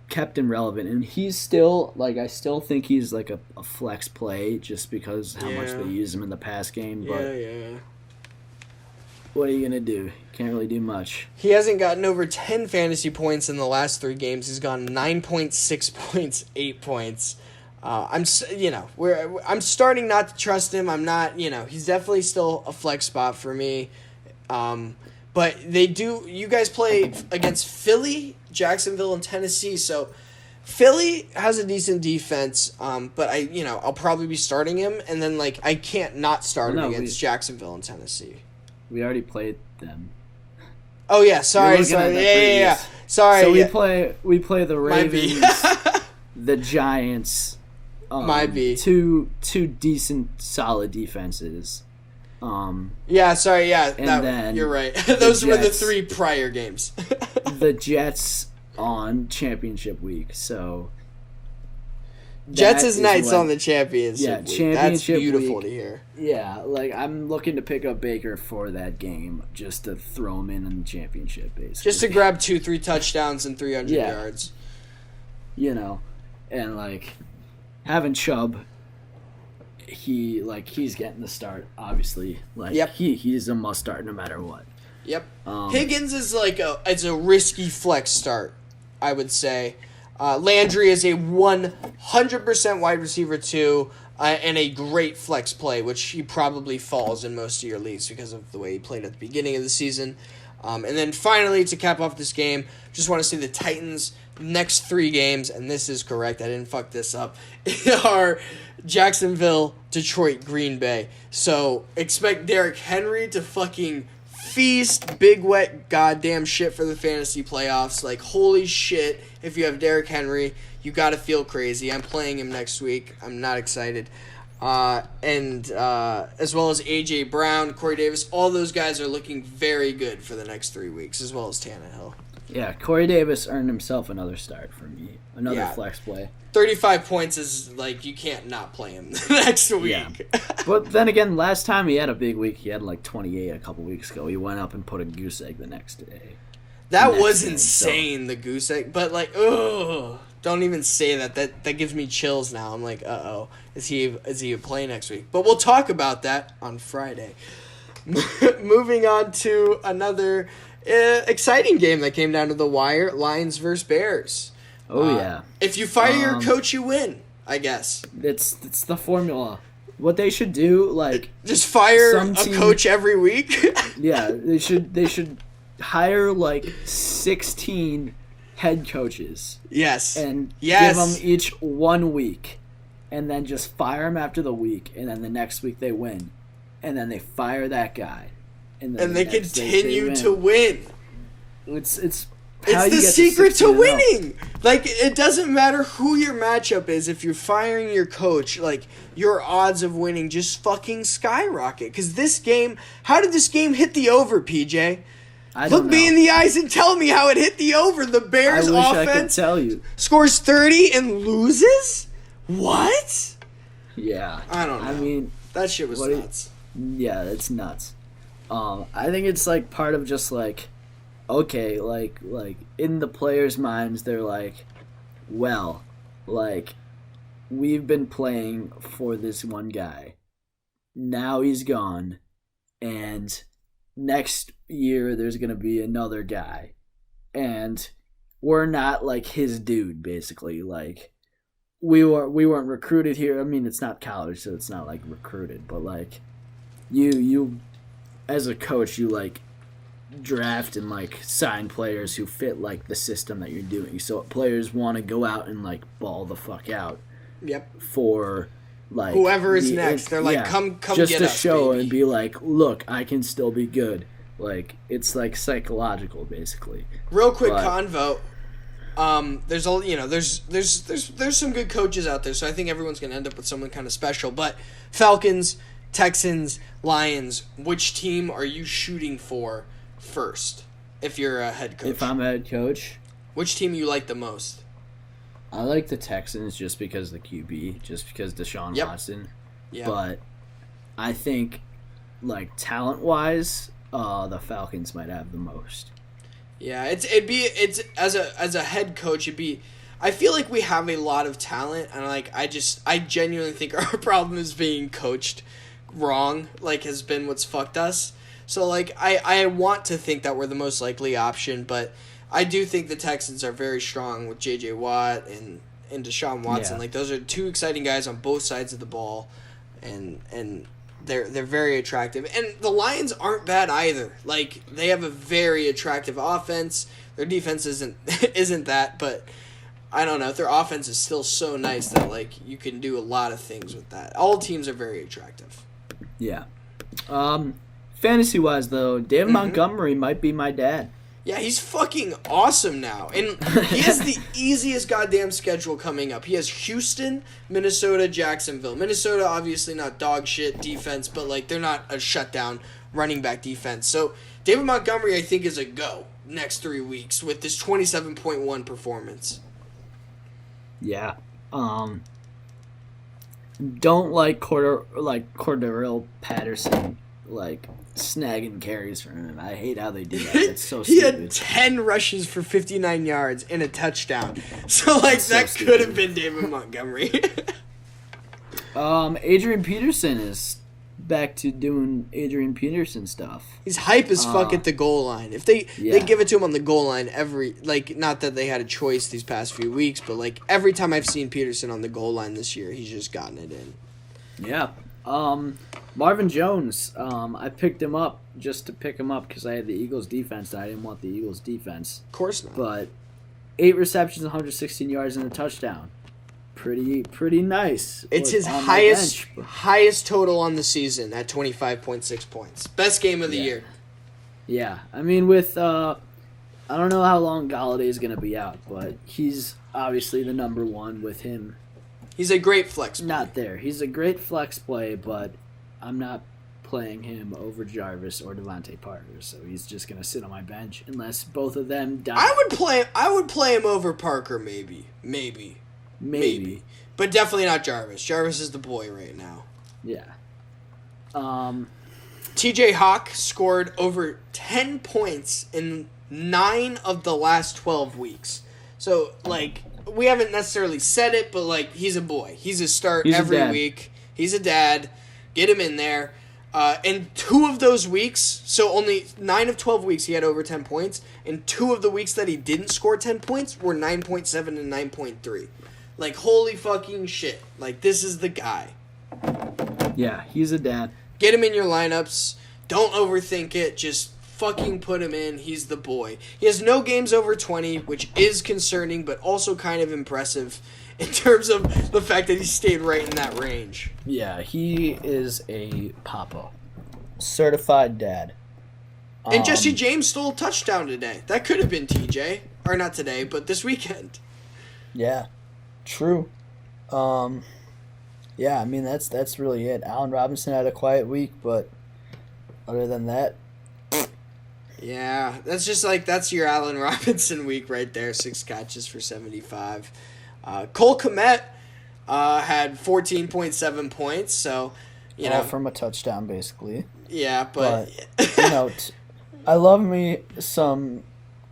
[SPEAKER 1] kept him relevant, and he's still, like, I still think he's, like, a flex play just because how much they use him in the pass game, but what are you going to do? Can't really do much.
[SPEAKER 2] He hasn't gotten over 10 fantasy points in the last 3 games. He's gone 9.6 points, 8 points. I'm starting not to trust him. I'm not, he's definitely still a flex spot for me. But you guys play against Philly, Jacksonville, and Tennessee. So Philly has a decent defense. But I'll probably be starting him. And then, like, I can't not start him against Jacksonville and Tennessee.
[SPEAKER 1] We already played them.
[SPEAKER 2] Oh yeah, sorry. Yeah. Sorry.
[SPEAKER 1] So we play the Ravens, the Giants.
[SPEAKER 2] Might be
[SPEAKER 1] two decent, solid defenses.
[SPEAKER 2] Yeah, sorry. Yeah,
[SPEAKER 1] and then
[SPEAKER 2] you're right. Those were the 3 prior games.
[SPEAKER 1] The Jets on championship week, so
[SPEAKER 2] Jets is nice on the championship.
[SPEAKER 1] Yeah,
[SPEAKER 2] week.
[SPEAKER 1] championship
[SPEAKER 2] That's beautiful
[SPEAKER 1] week,
[SPEAKER 2] to hear.
[SPEAKER 1] Yeah, like I'm looking to pick up Baker for that game just to throw him in the championship, basically.
[SPEAKER 2] Just to grab 2-3 touchdowns and 300 yards.
[SPEAKER 1] And like having Chubb, he's getting the start. Obviously, he's a must start no matter what.
[SPEAKER 2] Yep. Higgins is it's a risky flex start, I would say. Landry is a 100% wide receiver too, and a great flex play, which he probably falls in most of your leagues because of the way he played at the beginning of the season. And then finally, to cap off this game, just want to say the Titans' next 3 games, and this is correct, I didn't fuck this up, are Jacksonville, Detroit, Green Bay. So expect Derrick Henry to fucking feast, big wet goddamn shit for the fantasy playoffs. Like, holy shit, if you have Derrick Henry, you gotta feel crazy. I'm playing him next week. I'm not excited. And as well as A.J. Brown, Corey Davis, all those guys are looking very good for the next 3 weeks, as well as Tannehill.
[SPEAKER 1] Yeah, Corey Davis earned himself another start for me. Another flex play.
[SPEAKER 2] 35 points is, like, you can't not play him next week.
[SPEAKER 1] Yeah. But then again, last time he had a big week, he had like 28 a couple weeks ago. He went up and put a goose egg the next day.
[SPEAKER 2] That was insane, the goose egg. But, like, ugh. Don't even say that. That gives me chills now. I'm like, uh-oh. Is he a play next week? But we'll talk about that on Friday. Moving on to another exciting game that came down to the wire, Lions versus Bears.
[SPEAKER 1] Oh, yeah.
[SPEAKER 2] If you fire your coach, you win, I guess.
[SPEAKER 1] It's the formula. What they should do, like...
[SPEAKER 2] Just fire a coach every week?
[SPEAKER 1] Yeah, they should hire, like, 16 head coaches.
[SPEAKER 2] Yes.
[SPEAKER 1] And give them each 1 week. And then just fire them after the week. And then the next week they win. And then they fire that guy. And
[SPEAKER 2] they continue to win.
[SPEAKER 1] It's
[SPEAKER 2] the secret to winning. Like, it doesn't matter who your matchup is. If you're firing your coach, like, your odds of winning just fucking skyrocket. Because this game, how did this game hit the over, PJ? Look me in the eyes and tell me how it hit the over. The Bears offense
[SPEAKER 1] I could tell you.
[SPEAKER 2] Scores 30 and loses? What?
[SPEAKER 1] Yeah.
[SPEAKER 2] I don't know.
[SPEAKER 1] I mean,
[SPEAKER 2] that shit was nuts.
[SPEAKER 1] Yeah, it's nuts. I think it's like part of just like, okay, like in the players' minds, they're like, well, like, we've been playing for this one guy. Now he's gone, and next year there's gonna be another guy, and we're not like his dude. Basically, like we weren't recruited here. I mean, it's not college, so it's not like recruited, but like you as a coach, you like draft and like sign players who fit like the system that you're doing. So players want to go out and like ball the fuck out.
[SPEAKER 2] Yep.
[SPEAKER 1] For like
[SPEAKER 2] whoever is next, they're like, come
[SPEAKER 1] just
[SPEAKER 2] get
[SPEAKER 1] to
[SPEAKER 2] us,
[SPEAKER 1] show
[SPEAKER 2] baby.
[SPEAKER 1] And be like, look, I can still be good. Like, it's like psychological, basically.
[SPEAKER 2] Real quick convo. There's all there's some good coaches out there, so I think everyone's gonna end up with someone kind of special. But Falcons Texans, Lions, which team are you shooting for first if you're a head coach?
[SPEAKER 1] If I'm a head coach,
[SPEAKER 2] which team you like the most?
[SPEAKER 1] I like the Texans just because of the QB, just because Deshaun Watson.
[SPEAKER 2] Yeah.
[SPEAKER 1] But I think, like, talent-wise, the Falcons might have the most.
[SPEAKER 2] Yeah, it's as a head coach, I feel like we have a lot of talent, and I genuinely think our problem is being coached wrong, has been what's fucked us. So I want to think that we're the most likely option, but I do think the Texans are very strong with J.J. Watt and Deshaun Watson.
[SPEAKER 1] Yeah.
[SPEAKER 2] Those are two exciting guys on both sides of the ball, and they're very attractive. And the Lions aren't bad either. They have a very attractive offense. Their defense isn't that, but I don't know. Their offense is still so nice that you can do a lot of things with that. All teams are very attractive.
[SPEAKER 1] Yeah. Fantasy-wise, though, David Montgomery might be my dad.
[SPEAKER 2] Yeah, he's fucking awesome now. And he has the easiest goddamn schedule coming up. He has Houston, Minnesota, Jacksonville. Minnesota, obviously not dog shit defense, but they're not a shutdown running back defense. So David Montgomery, I think, is a go next 3 weeks with this 27.1 performance.
[SPEAKER 1] Yeah. Don't like Cordero Patterson snagging carries from him. I hate how they do that. It's so
[SPEAKER 2] he
[SPEAKER 1] stupid.
[SPEAKER 2] had 10 rushes for 59 yards and a touchdown. So that
[SPEAKER 1] so
[SPEAKER 2] could have been David Montgomery.
[SPEAKER 1] Adrian Peterson is back to doing Adrian Peterson stuff.
[SPEAKER 2] He's hype as fuck at the goal line. If they give it to him on the goal line not that they had a choice these past few weeks, but every time I've seen Peterson on the goal line this year, he's just gotten it in.
[SPEAKER 1] Yeah. Marvin Jones, I picked him up just to pick him up because I had the Eagles defense. I didn't want the Eagles defense.
[SPEAKER 2] Of course not.
[SPEAKER 1] But 8 receptions, 116 yards, and a touchdown. Pretty nice.
[SPEAKER 2] It's his highest total on the season at 25.6 points. Best game of the year.
[SPEAKER 1] Yeah. I mean, with I don't know how long Galladay is going to be out, but he's obviously the number one with him.
[SPEAKER 2] He's a great flex play.
[SPEAKER 1] Not there. He's a great flex play, but I'm not playing him over Jarvis or Devontae Parker, so he's just going to sit on my bench unless both of them die.
[SPEAKER 2] I would play him over Parker maybe. But definitely not Jarvis. Jarvis is the boy right now.
[SPEAKER 1] Yeah.
[SPEAKER 2] TJ Hawk scored over 10 points in 9 of the last 12 weeks. So, we haven't necessarily said it, but, he's a boy. He's a start every week. He's a dad. Get him in there. And 2 of those weeks, so only 9 of 12 weeks he had over 10 points, and 2 of the weeks that he didn't score 10 points were 9.7 and 9.3. Holy fucking shit. This is the guy.
[SPEAKER 1] Yeah, he's a dad.
[SPEAKER 2] Get him in your lineups. Don't overthink it. Just fucking put him in. He's the boy. He has no games over 20, which is concerning, but also kind of impressive in terms of the fact that he stayed right in that range.
[SPEAKER 1] Yeah, he is a papa. Certified dad.
[SPEAKER 2] And Jesse James stole a touchdown today. That could have been TJ. Or not today, but this weekend.
[SPEAKER 1] Yeah, true. Yeah, I mean, that's really it. Allen Robinson had a quiet week, but other than that...
[SPEAKER 2] Yeah, that's just that's your Allen Robinson week right there. 6 catches for 75. Cole Kmet had 14.7 points, so,
[SPEAKER 1] from a touchdown, basically.
[SPEAKER 2] Yeah, but
[SPEAKER 1] I love me some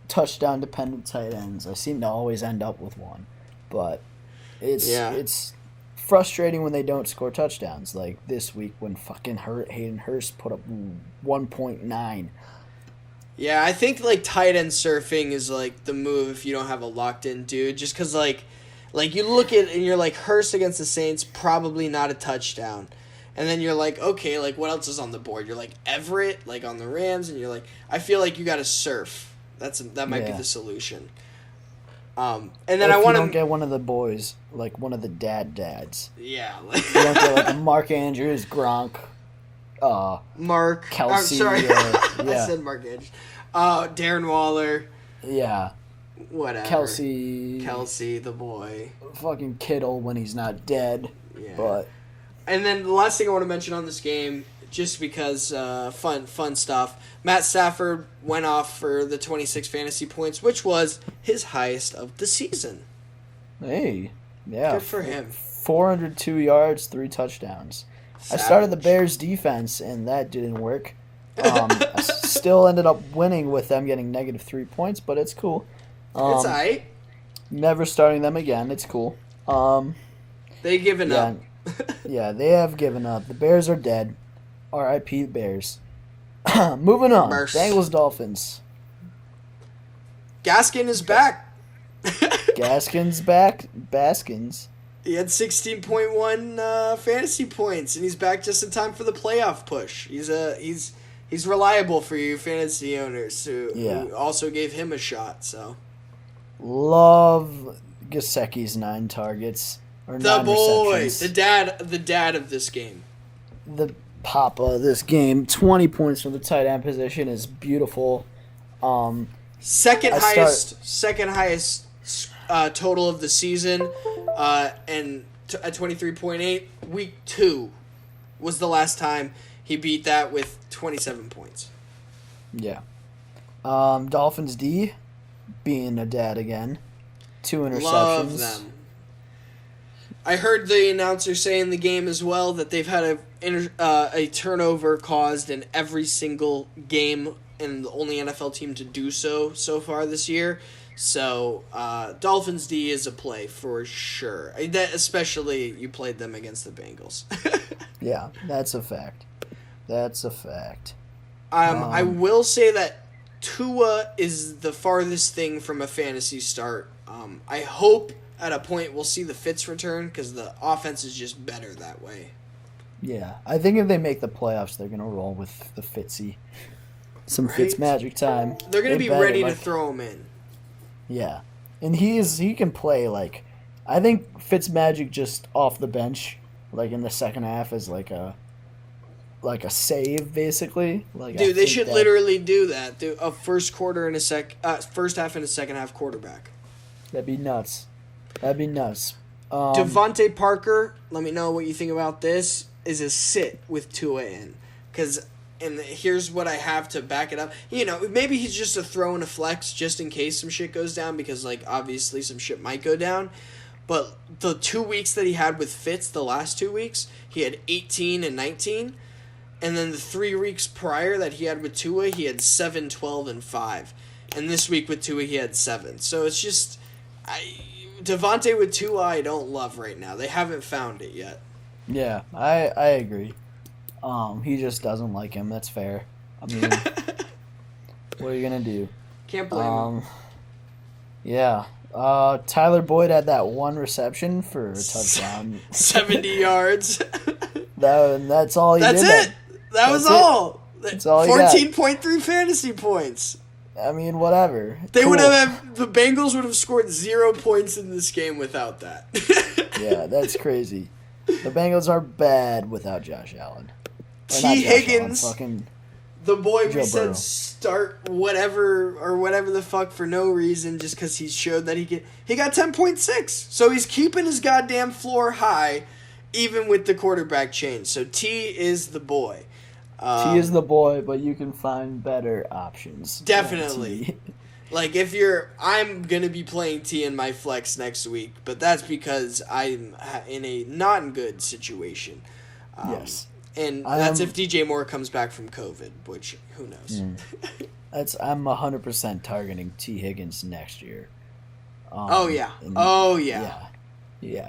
[SPEAKER 1] touchdown-dependent tight ends. I seem to always end up with one, but it's frustrating when they don't score touchdowns. Like this week when fucking Hayden Hurst put up 1.9.
[SPEAKER 2] Yeah, I think tight end surfing is the move if you don't have a locked in dude. Just because you look at it and you're Hurst against the Saints, probably not a touchdown. And then you're okay, what else is on the board? You're Everett, on the Rams, and you're I feel like you got to surf. That might be the solution. And then
[SPEAKER 1] if
[SPEAKER 2] I want
[SPEAKER 1] to get one of the boys, one of the dads.
[SPEAKER 2] Yeah,
[SPEAKER 1] you don't get a Mark Andrews, Gronk,
[SPEAKER 2] Mark
[SPEAKER 1] Kelsey.
[SPEAKER 2] I'm sorry,
[SPEAKER 1] yeah.
[SPEAKER 2] I said Mark Andrews. Darren Waller.
[SPEAKER 1] Yeah.
[SPEAKER 2] Whatever.
[SPEAKER 1] Kelsey,
[SPEAKER 2] the boy.
[SPEAKER 1] Fucking Kittle when he's not dead.
[SPEAKER 2] Yeah.
[SPEAKER 1] But
[SPEAKER 2] And then the last thing I want to mention on this game, just because fun stuff. Matt Stafford went off for the 26 fantasy points, which was his highest of the season.
[SPEAKER 3] Hey, yeah.
[SPEAKER 2] Good for him.
[SPEAKER 3] 402 yards, 3 touchdowns.
[SPEAKER 2] Savage.
[SPEAKER 3] I started the Bears defense, and that didn't work. I still ended up winning with them getting negative 3 points, but it's cool.
[SPEAKER 2] It's all right.
[SPEAKER 3] Never starting them again. It's cool.
[SPEAKER 2] They given up.
[SPEAKER 3] Yeah, they have given up. The Bears are dead. R.I.P. Bears. Moving on. Bengals Dolphins.
[SPEAKER 2] Gaskin is back.
[SPEAKER 3] Gaskin's back. Baskins.
[SPEAKER 2] He had 16.1 fantasy points, and he's back just in time for the playoff push. He's reliable for you fantasy owners who also gave him a shot. So
[SPEAKER 3] love Gesicki's 9 targets or
[SPEAKER 2] the
[SPEAKER 3] 9
[SPEAKER 2] boy,
[SPEAKER 3] receptions.
[SPEAKER 2] the dad of this game.
[SPEAKER 3] The papa of this game. 20 points from the tight end position is beautiful.
[SPEAKER 2] Second highest total of the season, and at 23.8. Week 2 was the last time he beat that with 27 points.
[SPEAKER 3] Yeah. Dolphins D being a dad again. 2 interceptions.
[SPEAKER 2] Love them. I heard the announcer say in the game as well that they've had a turnover caused in every single game, and the only NFL team to do so far this year. So, Dolphins D is a play for sure. Especially you played them against the Bengals.
[SPEAKER 3] Yeah, that's a fact. That's a fact.
[SPEAKER 2] I will say that Tua is the farthest thing from a fantasy start. I hope at a point we'll see the Fitz return because the offense is just better that way.
[SPEAKER 3] Yeah, I think if they make the playoffs, they're going to roll with the Fitzy. Some right? Fitz magic time.
[SPEAKER 2] They're going to be ready to throw him in.
[SPEAKER 3] Yeah, and he can play, like, I think Fitz magic just off the bench, like in the second half, is like a save basically. Like,
[SPEAKER 2] dude, they should literally do that. Do a first quarter and first half and a second half quarterback.
[SPEAKER 3] That'd be nuts.
[SPEAKER 2] Devontae Parker, let me know what you think about this. Is a sit with Tua in, and here's what I have to back it up. You know, maybe he's just a throw and a flex just in case some shit goes down because, like, obviously some shit might go down. But the 2 weeks that he had with Fitz, the last 2 weeks, he had 18 and 19. And then the 3 weeks prior that he had with Tua, he had 7, 12, and 5. And this week with Tua, he had 7. So it's just... Devontae with Tua, I don't love right now. They haven't found it yet.
[SPEAKER 3] Yeah, I agree. He just doesn't like him. That's fair. I mean, what are you gonna do?
[SPEAKER 2] Can't blame him.
[SPEAKER 3] Yeah. Tyler Boyd had that 1 reception for a touchdown.
[SPEAKER 2] 70 yards.
[SPEAKER 3] That's all he did.
[SPEAKER 2] That's it. That was all.
[SPEAKER 3] That's all
[SPEAKER 2] 14.3 fantasy points.
[SPEAKER 3] I mean, whatever.
[SPEAKER 2] They would have the Bengals would have scored 0 points in this game without that.
[SPEAKER 3] Yeah, that's crazy. The Bengals are bad without Josh Allen.
[SPEAKER 2] T. Higgins, the boy we said
[SPEAKER 3] Burrow.
[SPEAKER 2] Start whatever the fuck for no reason, just because he showed that he got 10.6. So he's keeping his goddamn floor high, even with the quarterback change. So T is the boy.
[SPEAKER 3] T is the boy, but you can find better options.
[SPEAKER 2] Definitely. Like, I'm going to be playing T in my flex next week, but that's because I'm in a not good situation.
[SPEAKER 3] Yes.
[SPEAKER 2] And that's if DJ Moore comes back from COVID, which, who knows?
[SPEAKER 3] I'm 100% targeting T. Higgins next year.
[SPEAKER 2] Yeah,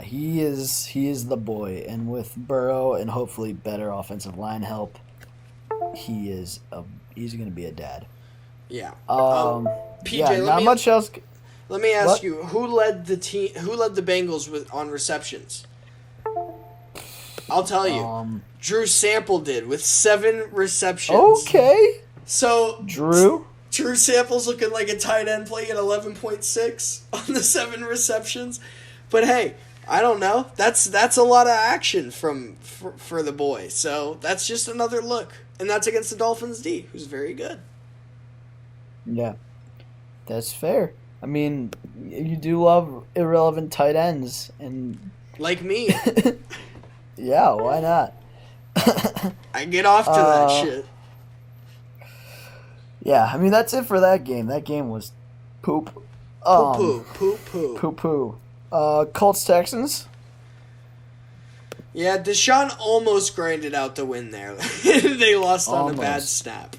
[SPEAKER 3] he is the boy, and with Burrow and hopefully better offensive line help, he's going to be a dad.
[SPEAKER 2] Yeah.
[SPEAKER 3] PJ, not much else.
[SPEAKER 2] Let me ask you, who led the Bengals on receptions? I'll tell you. Drew Sample did with 7 receptions.
[SPEAKER 3] Okay.
[SPEAKER 2] So
[SPEAKER 3] Drew
[SPEAKER 2] Sample's looking like a tight end playing at 11.6 on the 7 receptions. But hey, I don't know. That's a lot of action for the boy. So that's just another look. And that's against the Dolphins D, who's very good.
[SPEAKER 3] Yeah. That's fair. I mean, you do love irrelevant tight ends and
[SPEAKER 2] like me.
[SPEAKER 3] Yeah, why not?
[SPEAKER 2] I get off to that shit.
[SPEAKER 3] Yeah, I mean that's it for that game. That game was poop.
[SPEAKER 2] Poo poo.
[SPEAKER 3] Colts Texans.
[SPEAKER 2] Yeah, Deshaun almost grinded out the win there. They lost on a bad snap.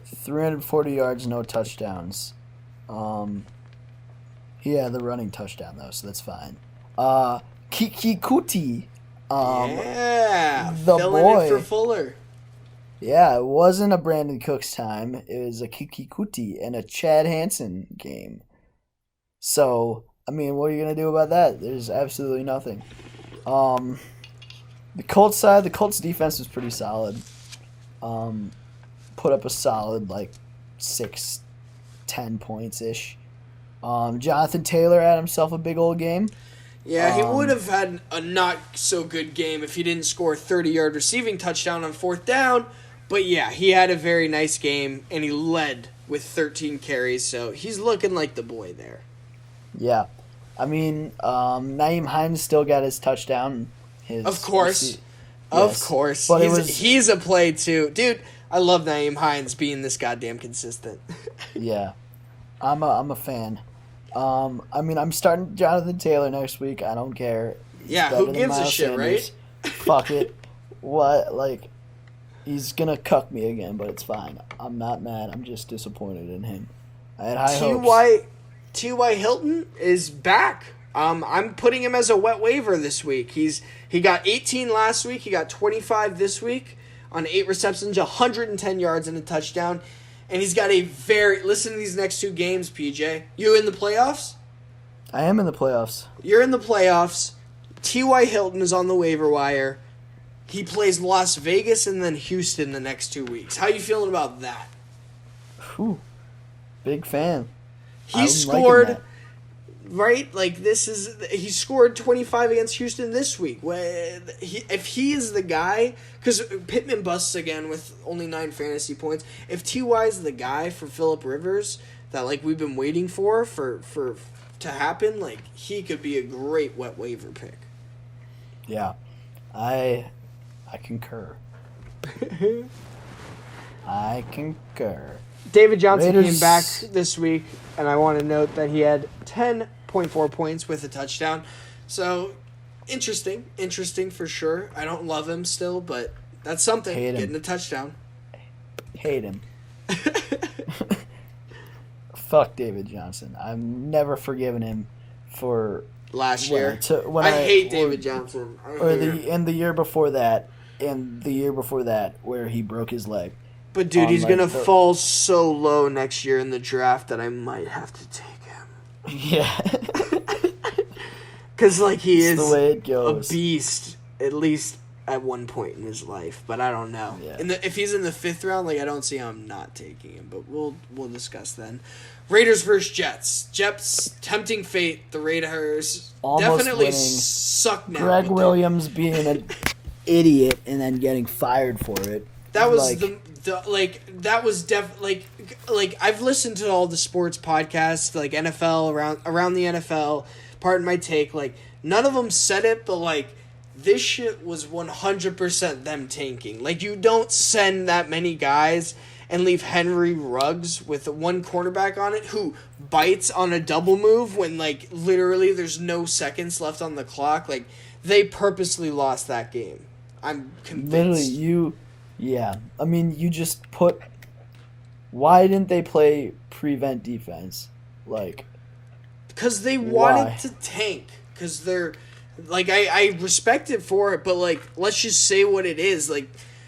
[SPEAKER 3] 340 yards, no touchdowns. He had the running touchdown though, so that's fine. Kiki Kuti.
[SPEAKER 2] Yeah,
[SPEAKER 3] the
[SPEAKER 2] filling
[SPEAKER 3] boy
[SPEAKER 2] in for Fuller.
[SPEAKER 3] Yeah, it wasn't a Brandon Cooks time. It was a Kiki Kuti and a Chad Hansen game. So, I mean, what are you going to do about that? There's absolutely nothing. The Colts side, the Colts defense was pretty solid. Put up a solid, 6-10 points-ish. Jonathan Taylor had himself a big old game.
[SPEAKER 2] Yeah, he would have had a not-so-good game if he didn't score a 30-yard receiving touchdown on fourth down. But yeah, he had a very nice game, and he led with 13 carries, so he's looking like the boy there.
[SPEAKER 3] Yeah. I mean, Nyheim Hines still got his touchdown.
[SPEAKER 2] Of course. Of course. But he's a play, too. Dude, I love Nyheim Hines being this goddamn consistent.
[SPEAKER 3] Yeah. I'm a fan. I mean, I'm starting Jonathan Taylor next week. I don't care.
[SPEAKER 2] Yeah, who gives a shit, right?
[SPEAKER 3] Fuck it. What, he's gonna cuck me again, but it's fine. I'm not mad. I'm just disappointed in him. I had high hopes.
[SPEAKER 2] T.Y. Hilton is back. I'm putting him as a wet waiver this week. He got 18 last week. He got 25 this week on 8 receptions, 110 yards and a touchdown. And he's got listen to these next 2 games, PJ. You in the playoffs?
[SPEAKER 3] I am in the playoffs.
[SPEAKER 2] You're in the playoffs. T.Y. Hilton is on the waiver wire. He plays Las Vegas and then Houston the next 2 weeks. How you feeling about that?
[SPEAKER 3] Whew. Big fan.
[SPEAKER 2] He scored, right? He scored 25 against Houston this week. If he is the guy, because Pittman busts again with only 9 fantasy points. If T.Y. is the guy for Phillip Rivers that we've been waiting for to happen, he could be a great wet waiver pick.
[SPEAKER 3] Yeah, I concur. I concur.
[SPEAKER 2] David Johnson came back this week, and I want to note that he had 10.4 points with a touchdown. So, interesting for sure. I don't love him still, but that's something, getting a touchdown.
[SPEAKER 3] Hate him. Fuck David Johnson. I've never forgiven him for
[SPEAKER 2] last year. I hate David Johnson.
[SPEAKER 3] And the year before that, where he broke his leg.
[SPEAKER 2] But dude, he's gonna fall so low next year in the draft that I might have to take him.
[SPEAKER 3] Yeah.
[SPEAKER 2] Because he is
[SPEAKER 3] the way it goes.
[SPEAKER 2] A beast, at least at one point in his life. But I don't know. Yeah. If he's in the 5th round, I don't see how I'm not taking him. But we'll discuss then. Raiders versus Jets. Jets tempting fate. The Raiders
[SPEAKER 3] almost
[SPEAKER 2] definitely
[SPEAKER 3] winning.
[SPEAKER 2] Suck now.
[SPEAKER 3] Greg Williams being an idiot and then getting fired for it.
[SPEAKER 2] That was that was I've listened to all the sports podcasts, NFL around the NFL. Pardon my take, none of them said it, but this shit was 100% them tanking. You don't send that many guys and leave Henry Ruggs with one quarterback on it who bites on a double move when literally there's no seconds left on the clock. They purposely lost that game. I'm convinced.
[SPEAKER 3] Literally, yeah. I mean, you just put. Why didn't they play prevent defense?
[SPEAKER 2] Because they wanted to tank. Because they're. I respect it for it, but, let's just say what it is.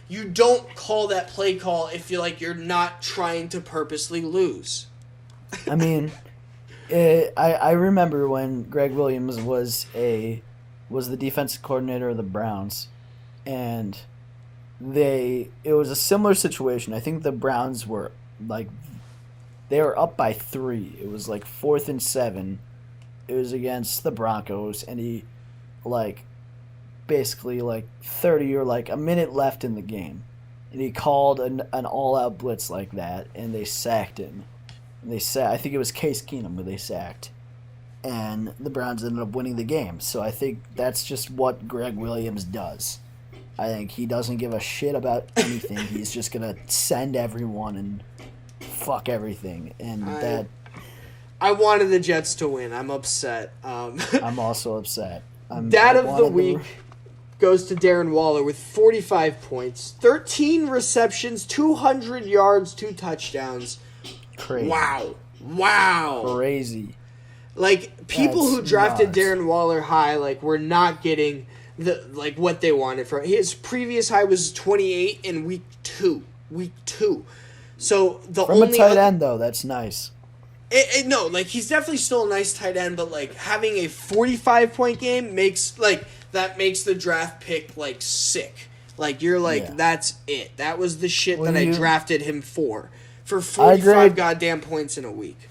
[SPEAKER 2] You don't call that play call if you're not trying to purposely lose.
[SPEAKER 3] I mean, I remember when Greg Williams was the defensive coordinator of the Browns, and it was a similar situation. I think the Browns were they were up by 3. It was 4th and 7. It was against the Broncos, and he basically 30 or a minute left in the game, and he called an all-out blitz that, and they sacked him. I think it was Case Keenum who they sacked, and the Browns ended up winning the game. So I think that's just what Greg Williams does. I think he doesn't give a shit about anything. He's just gonna send everyone and fuck everything, and
[SPEAKER 2] I wanted the Jets to win. I'm upset.
[SPEAKER 3] I'm also upset.
[SPEAKER 2] Dad of the week goes to Darren Waller with 45 points, 13 receptions, 200 yards, 2 touchdowns.
[SPEAKER 3] Crazy.
[SPEAKER 2] Wow.
[SPEAKER 3] Crazy.
[SPEAKER 2] Like, people who drafted
[SPEAKER 3] nuts.
[SPEAKER 2] Darren Waller high, like, were not getting what they wanted from his previous high was 28 in week 2. So
[SPEAKER 3] from a tight end though, that's nice.
[SPEAKER 2] No, like, he's definitely still a nice tight end, but like having a 45-point game makes the draft pick like sick. Like, you're like, that's it. That was the shit that I drafted him for 45 goddamn points in a week.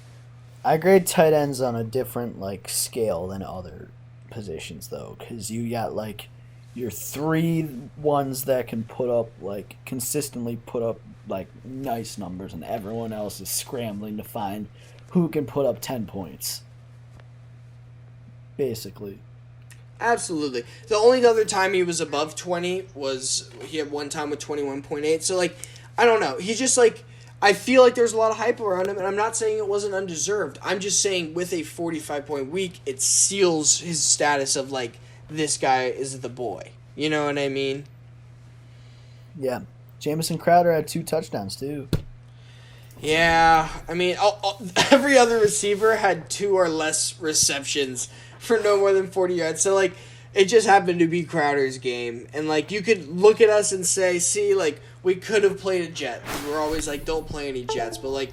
[SPEAKER 3] I grade tight ends on a different like scale than other positions though, because you got like your 3 ones that can consistently put up like nice numbers, and everyone else is scrambling to find who can put up 10 points. Basically.
[SPEAKER 2] Absolutely. The only other time he was above 20 was he had one time with 21.8. So like, I don't know. He's just like, I feel like there's a lot of hype around him, and I'm not saying it wasn't undeserved. I'm just saying with a 45-point week, it seals his status of, like, this guy is the boy. You know what I mean?
[SPEAKER 3] Yeah. Jamison Crowder had 2 touchdowns, too.
[SPEAKER 2] Yeah. I mean, every other receiver had 2 or less receptions for no more than 40 yards. So, like, it just happened to be Crowder's game. And, like, you could look at us and say, see, like, we could have played a Jet. We're always like, don't play any Jets. But, like,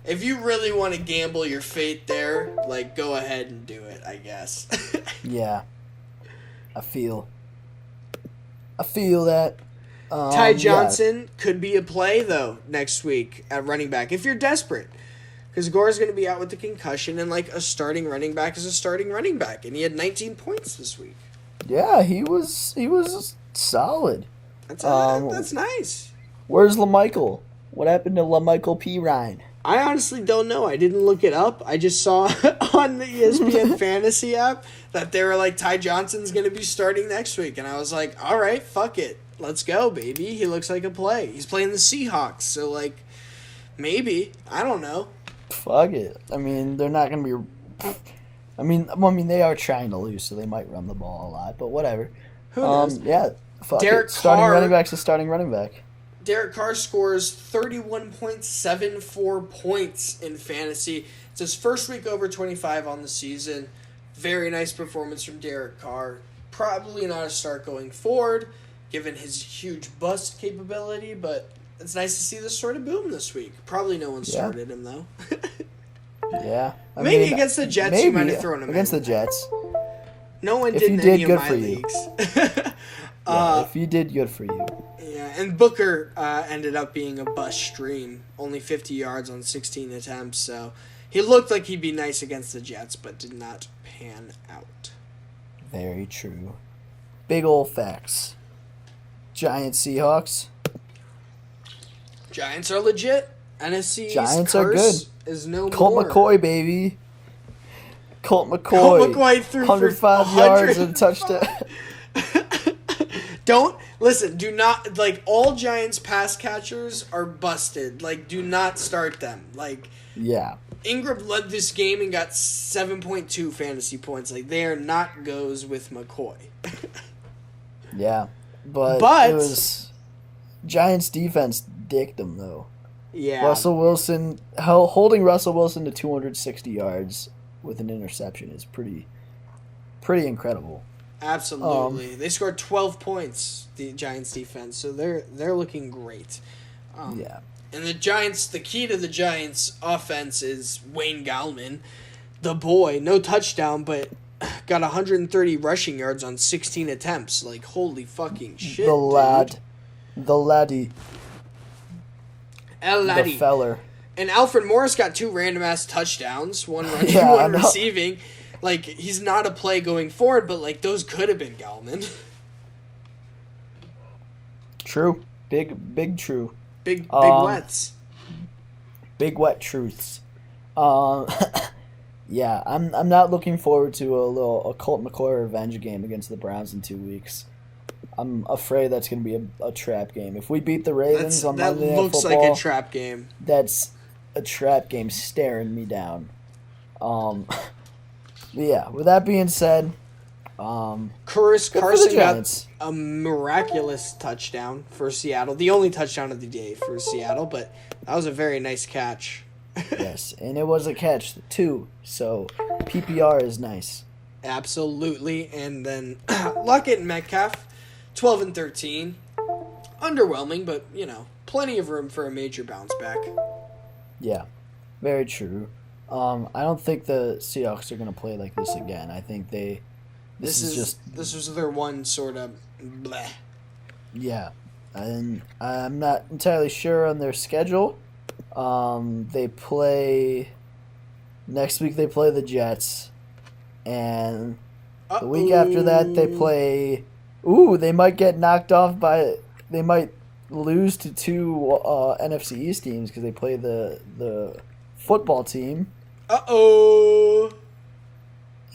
[SPEAKER 2] if you really want to gamble your fate there, like, go ahead and do it, I guess.
[SPEAKER 3] Yeah. I feel that.
[SPEAKER 2] Ty Johnson could be a play, though, next week at running back, if you're desperate. Because Gore's going to be out with the concussion, and, like, a starting running back is a starting running back. And he had 19 points this week.
[SPEAKER 3] Yeah, he was solid.
[SPEAKER 2] That's nice.
[SPEAKER 3] Where's LaMichael? What happened to LaMichael P. Ryan?
[SPEAKER 2] I honestly don't know. I didn't look it up. I just saw on the ESPN Fantasy app that they were like, Ty Johnson's going to be starting next week. And I was like, all right, fuck it. Let's go, baby. He looks like a play. He's playing the Seahawks. So, like, maybe. I don't know.
[SPEAKER 3] Fuck it. I mean, they're not going to be... I mean, they are trying to lose, so they might run the ball a lot. But whatever.
[SPEAKER 2] Who knows?
[SPEAKER 3] Yeah. Fuck
[SPEAKER 2] Derek
[SPEAKER 3] it. Starting
[SPEAKER 2] Carr,
[SPEAKER 3] running back's a starting running back.
[SPEAKER 2] Derek Carr scores 31.74 points in fantasy. It's his first week over 25 on the season. Very nice performance from Derek Carr. Probably not a start going forward, given his huge bust capability, but it's nice to see this sort of boom this week. Probably no one started him, though.
[SPEAKER 3] Yeah.
[SPEAKER 2] Maybe against the Jets, you might have thrown him
[SPEAKER 3] against
[SPEAKER 2] in.
[SPEAKER 3] the Jets.
[SPEAKER 2] No one
[SPEAKER 3] If
[SPEAKER 2] did
[SPEAKER 3] you
[SPEAKER 2] in
[SPEAKER 3] did,
[SPEAKER 2] any of
[SPEAKER 3] good
[SPEAKER 2] my
[SPEAKER 3] for you.
[SPEAKER 2] leagues.
[SPEAKER 3] If you did, good for you.
[SPEAKER 2] Yeah, and Booker ended up being a bust stream. Only 50 yards on 16 attempts, so he looked like he'd be nice against the Jets, but did not pan out.
[SPEAKER 3] Very true. Big old facts. Giants, Seahawks.
[SPEAKER 2] Giants are legit. NFC's
[SPEAKER 3] Giants
[SPEAKER 2] curse
[SPEAKER 3] are good.
[SPEAKER 2] Is no
[SPEAKER 3] Colt
[SPEAKER 2] more.
[SPEAKER 3] McCoy, baby. Colt McCoy.
[SPEAKER 2] Colt McCoy threw
[SPEAKER 3] 105
[SPEAKER 2] for
[SPEAKER 3] yards and a touchdown.
[SPEAKER 2] Do not, like, all Giants pass catchers are busted. Like, do not start them. Like,
[SPEAKER 3] Yeah.
[SPEAKER 2] Ingram led this game and got 7.2 fantasy points. Like, they are not goes with McCoy.
[SPEAKER 3] Yeah. But it was Giants defense dicked them, though.
[SPEAKER 2] Yeah.
[SPEAKER 3] Russell Wilson, holding Russell Wilson to 260 yards with an interception is pretty incredible.
[SPEAKER 2] Absolutely. They scored 12 points, the Giants defense, so they're looking great.
[SPEAKER 3] Yeah.
[SPEAKER 2] And the key to the Giants offense is Wayne Gallman, the boy, no touchdown, but got 130 rushing yards on 16 attempts. Like, holy fucking shit,
[SPEAKER 3] The lad.
[SPEAKER 2] dude.
[SPEAKER 3] The laddie.
[SPEAKER 2] El Laddie.
[SPEAKER 3] The feller.
[SPEAKER 2] And Alfred Morris got 2 random-ass touchdowns, one running,
[SPEAKER 3] Yeah,
[SPEAKER 2] one receiving. Like, he's not a play going forward, but, like, those could have been Gallman.
[SPEAKER 3] True. Big true.
[SPEAKER 2] Big wets.
[SPEAKER 3] Big wet truths. Yeah, I'm not looking forward to a Colt McCoy revenge game against the Browns in 2 weeks. I'm afraid that's going to be a trap game. If we beat the Ravens on
[SPEAKER 2] That
[SPEAKER 3] Monday Night
[SPEAKER 2] looks like a
[SPEAKER 3] Football,
[SPEAKER 2] trap game.
[SPEAKER 3] that's a trap game staring me down. Um, yeah. With that being said,
[SPEAKER 2] Carson got a miraculous touchdown for Seattle. The only touchdown of the day for Seattle, but that was a very nice catch.
[SPEAKER 3] Yes, and it was a catch too. So PPR is nice.
[SPEAKER 2] Absolutely, and then Lockett and Metcalf, 12 and 13, underwhelming, but plenty of room for a major bounce back.
[SPEAKER 3] Yeah, very true. I don't think the Seahawks are gonna play like this again. I think this
[SPEAKER 2] was their one sort of bleh.
[SPEAKER 3] Yeah, and I'm not entirely sure on their schedule. They play next week. They play the Jets, and the week after that they play. Ooh, they might get knocked off by. They might lose to two NFC East teams because they play the football team.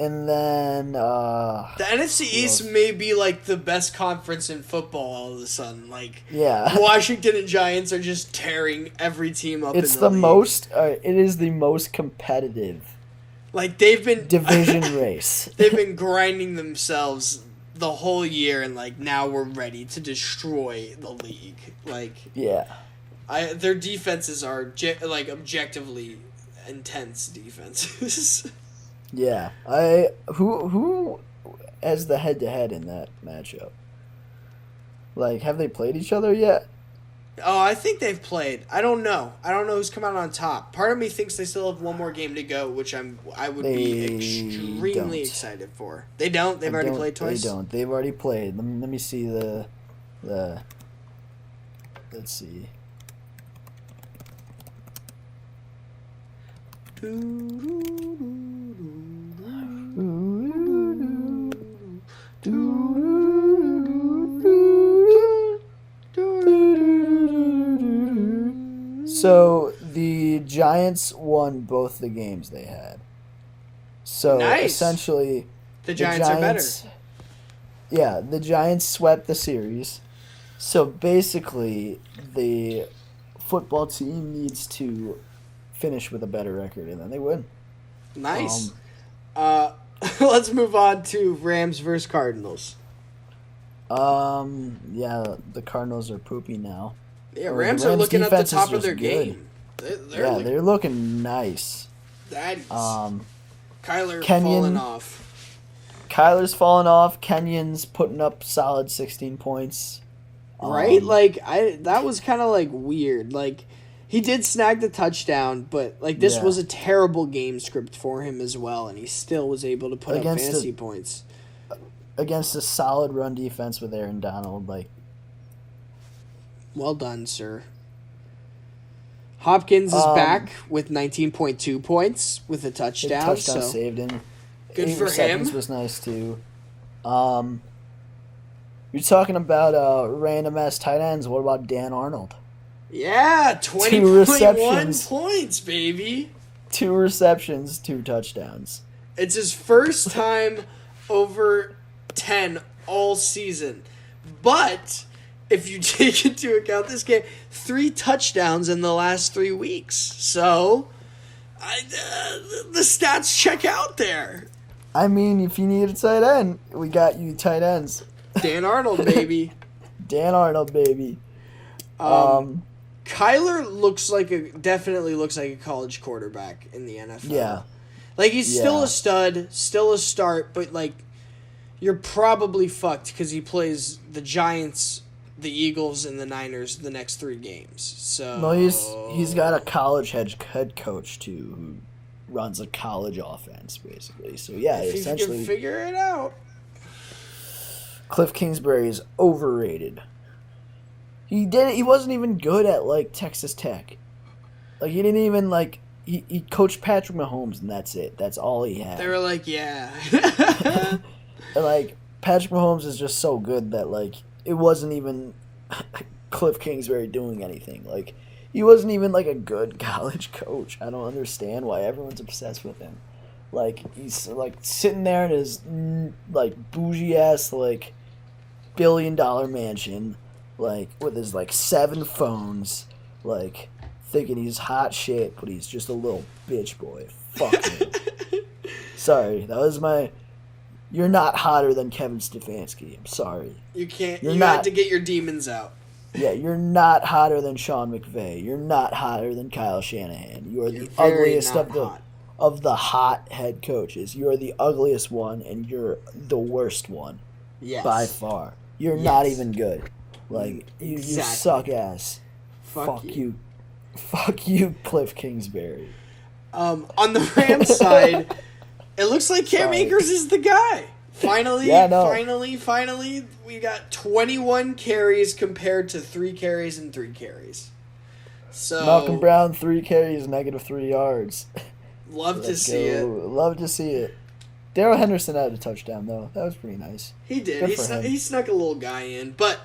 [SPEAKER 3] And then
[SPEAKER 2] the NFC East may be like the best conference in football all of a sudden. Like,
[SPEAKER 3] yeah,
[SPEAKER 2] Washington and Giants are just tearing every team up.
[SPEAKER 3] It's
[SPEAKER 2] in the league.
[SPEAKER 3] most. It is the most competitive.
[SPEAKER 2] Like they've been
[SPEAKER 3] division race.
[SPEAKER 2] They've been grinding themselves the whole year, and like now we're ready to destroy the league. Like,
[SPEAKER 3] yeah,
[SPEAKER 2] their defenses are like objectively intense defenses.
[SPEAKER 3] Yeah, who has the head-to-head in that matchup? Like, have they played each other yet?
[SPEAKER 2] Oh, I think they've played. I don't know who's come out on top. Part of me thinks they still have one more game to go, which I would be extremely excited for. They don't. They've already played twice.
[SPEAKER 3] They don't. They've already played. Let me see the. Let's see. So the Giants won both the games they had. So essentially,
[SPEAKER 2] the Giants are better.
[SPEAKER 3] Yeah, the Giants swept the series. So basically, the football team needs to finish with a better record, and then they win.
[SPEAKER 2] Nice. Let's move on to Rams versus Cardinals.
[SPEAKER 3] Yeah, the Cardinals are poopy now.
[SPEAKER 2] Yeah, Rams are looking at the top of their game.
[SPEAKER 3] They're looking nice.
[SPEAKER 2] That is. Kyler falling off.
[SPEAKER 3] Kyler's falling off. Kenyon's putting up solid 16 points.
[SPEAKER 2] Right? That was kind of weird. He did snag the touchdown, but this was a terrible game script for him as well, and he still was able to put up fantasy points
[SPEAKER 3] against a solid run defense with Aaron Donald.
[SPEAKER 2] Well done, sir. Hopkins is back with 19.2 points with a touchdown.
[SPEAKER 3] Touchdown saved him.
[SPEAKER 2] Good
[SPEAKER 3] 8
[SPEAKER 2] for
[SPEAKER 3] receptions
[SPEAKER 2] him.
[SPEAKER 3] Was nice too. You're talking about random ass tight ends. What about Dan Arnold?
[SPEAKER 2] Yeah, 20.1 points, baby.
[SPEAKER 3] 2 receptions, 2 touchdowns.
[SPEAKER 2] It's his first time over 10 all season. But if you take into account this game, 3 touchdowns in the last 3 weeks. So, the stats check out there.
[SPEAKER 3] I mean, if you need a tight end, we got you tight ends.
[SPEAKER 2] Dan Arnold, baby.
[SPEAKER 3] Dan Arnold, baby.
[SPEAKER 2] Kyler definitely looks like a college quarterback in the NFL.
[SPEAKER 3] Yeah.
[SPEAKER 2] He's still a stud, still a start, but, you're probably fucked because he plays the Giants, the Eagles, and the Niners the next 3 games. So
[SPEAKER 3] no, he's got a college head coach, too, who runs a college offense, basically. So, yeah, essentially...
[SPEAKER 2] He can figure it out.
[SPEAKER 3] Cliff Kingsbury is overrated. He wasn't even good at Texas Tech. He didn't even he coached Patrick Mahomes and that's it. That's all he had.
[SPEAKER 2] They were yeah.
[SPEAKER 3] And, Patrick Mahomes is just so good that it wasn't even Cliff Kingsbury doing anything. He wasn't even a good college coach. I don't understand why everyone's obsessed with him. Like, he's, like, sitting there in his, like, bougie-ass, like, billion-dollar mansion, like, with his, like, 7 phones, like, thinking he's hot shit, but he's just a little bitch boy. Fuck him. Sorry, that was my... You're not hotter than Kevin Stefanski. I'm sorry.
[SPEAKER 2] You can't...
[SPEAKER 3] You're
[SPEAKER 2] you
[SPEAKER 3] not...
[SPEAKER 2] had to get your demons out.
[SPEAKER 3] Yeah, you're not hotter than Sean McVay. You're not hotter than Kyle Shanahan. You are
[SPEAKER 2] You're
[SPEAKER 3] the
[SPEAKER 2] very
[SPEAKER 3] ugliest
[SPEAKER 2] not
[SPEAKER 3] of the...
[SPEAKER 2] hot.
[SPEAKER 3] Of the hot head coaches. You are the ugliest one, and you're the worst one.
[SPEAKER 2] Yes.
[SPEAKER 3] By far. You're
[SPEAKER 2] Yes.
[SPEAKER 3] not even good. Like, you
[SPEAKER 2] Exactly.
[SPEAKER 3] suck ass.
[SPEAKER 2] Fuck you.
[SPEAKER 3] Fuck you, Cliff Kingsbury.
[SPEAKER 2] On the Rams side, it looks like Cam
[SPEAKER 3] Sorry.
[SPEAKER 2] Akers is the guy. Finally,
[SPEAKER 3] Yeah, no.
[SPEAKER 2] finally, we got 21 carries compared to 3 carries and 3 carries. So
[SPEAKER 3] Malcolm Brown, 3 carries, -3 yards.
[SPEAKER 2] love to
[SPEAKER 3] Let's
[SPEAKER 2] see it.
[SPEAKER 3] go. Love to see it. Darrell Henderson had a touchdown, though. That was pretty nice.
[SPEAKER 2] He did.
[SPEAKER 3] Good
[SPEAKER 2] He
[SPEAKER 3] for
[SPEAKER 2] snuck,
[SPEAKER 3] him.
[SPEAKER 2] he snuck a little guy in, but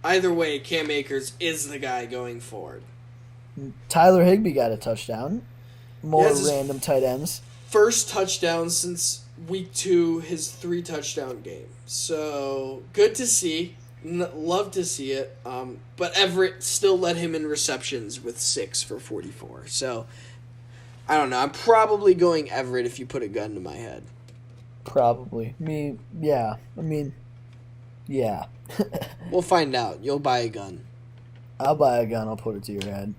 [SPEAKER 2] either way, Cam Akers is the guy going forward.
[SPEAKER 3] Tyler Higbee got a touchdown. More
[SPEAKER 2] Yes, his-
[SPEAKER 3] random tight ends.
[SPEAKER 2] First touchdown since week 2, his 3 touchdown game. So good to see. Love to see it. But Everett still led him in receptions with 6 for 44. So I don't know. I'm probably going Everett if you put a gun to my head.
[SPEAKER 3] Probably. Yeah. Yeah.
[SPEAKER 2] We'll find out. You'll buy a gun.
[SPEAKER 3] I'll buy a gun. I'll put it to your head.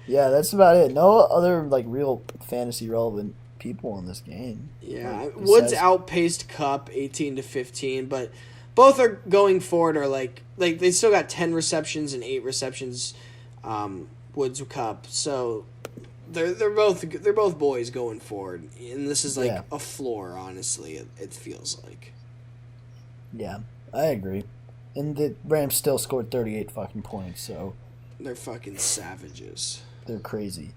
[SPEAKER 3] Yeah, that's about it. No other, like, real fantasy relevant people in this game.
[SPEAKER 2] Yeah,
[SPEAKER 3] Like,
[SPEAKER 2] Woods
[SPEAKER 3] besides-
[SPEAKER 2] outpaced Cup 18-15, but both are going forward are like they still got 10 receptions and 8 receptions. Woods Cup, so they're both boys going forward, and this is like
[SPEAKER 3] Yeah.
[SPEAKER 2] a floor. Honestly, it feels like.
[SPEAKER 3] Yeah, I agree. And the Rams still scored 38 fucking points, so
[SPEAKER 2] They're fucking savages.
[SPEAKER 3] they're crazy.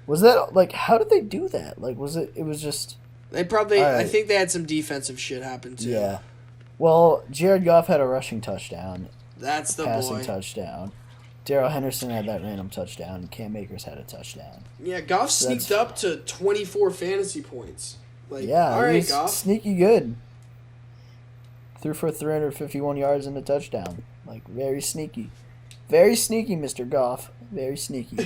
[SPEAKER 3] Was that, like, how did they do that? Like, it was just...
[SPEAKER 2] They probably,
[SPEAKER 3] All right.
[SPEAKER 2] I think they had some defensive shit happen too.
[SPEAKER 3] Yeah. Well, Jared Goff had a rushing touchdown,
[SPEAKER 2] That's the
[SPEAKER 3] passing
[SPEAKER 2] boy.
[SPEAKER 3] touchdown. Darrell Henderson had that random touchdown, and Cam Akers had a touchdown.
[SPEAKER 2] Yeah, Goff
[SPEAKER 3] So that's-
[SPEAKER 2] sneaked up to 24 fantasy points. Like,
[SPEAKER 3] Yeah,
[SPEAKER 2] all right,
[SPEAKER 3] he's
[SPEAKER 2] Goff.
[SPEAKER 3] sneaky good. Threw for 351 yards and a touchdown. Like, very sneaky. Very sneaky, Mr. Goff. Very sneaky.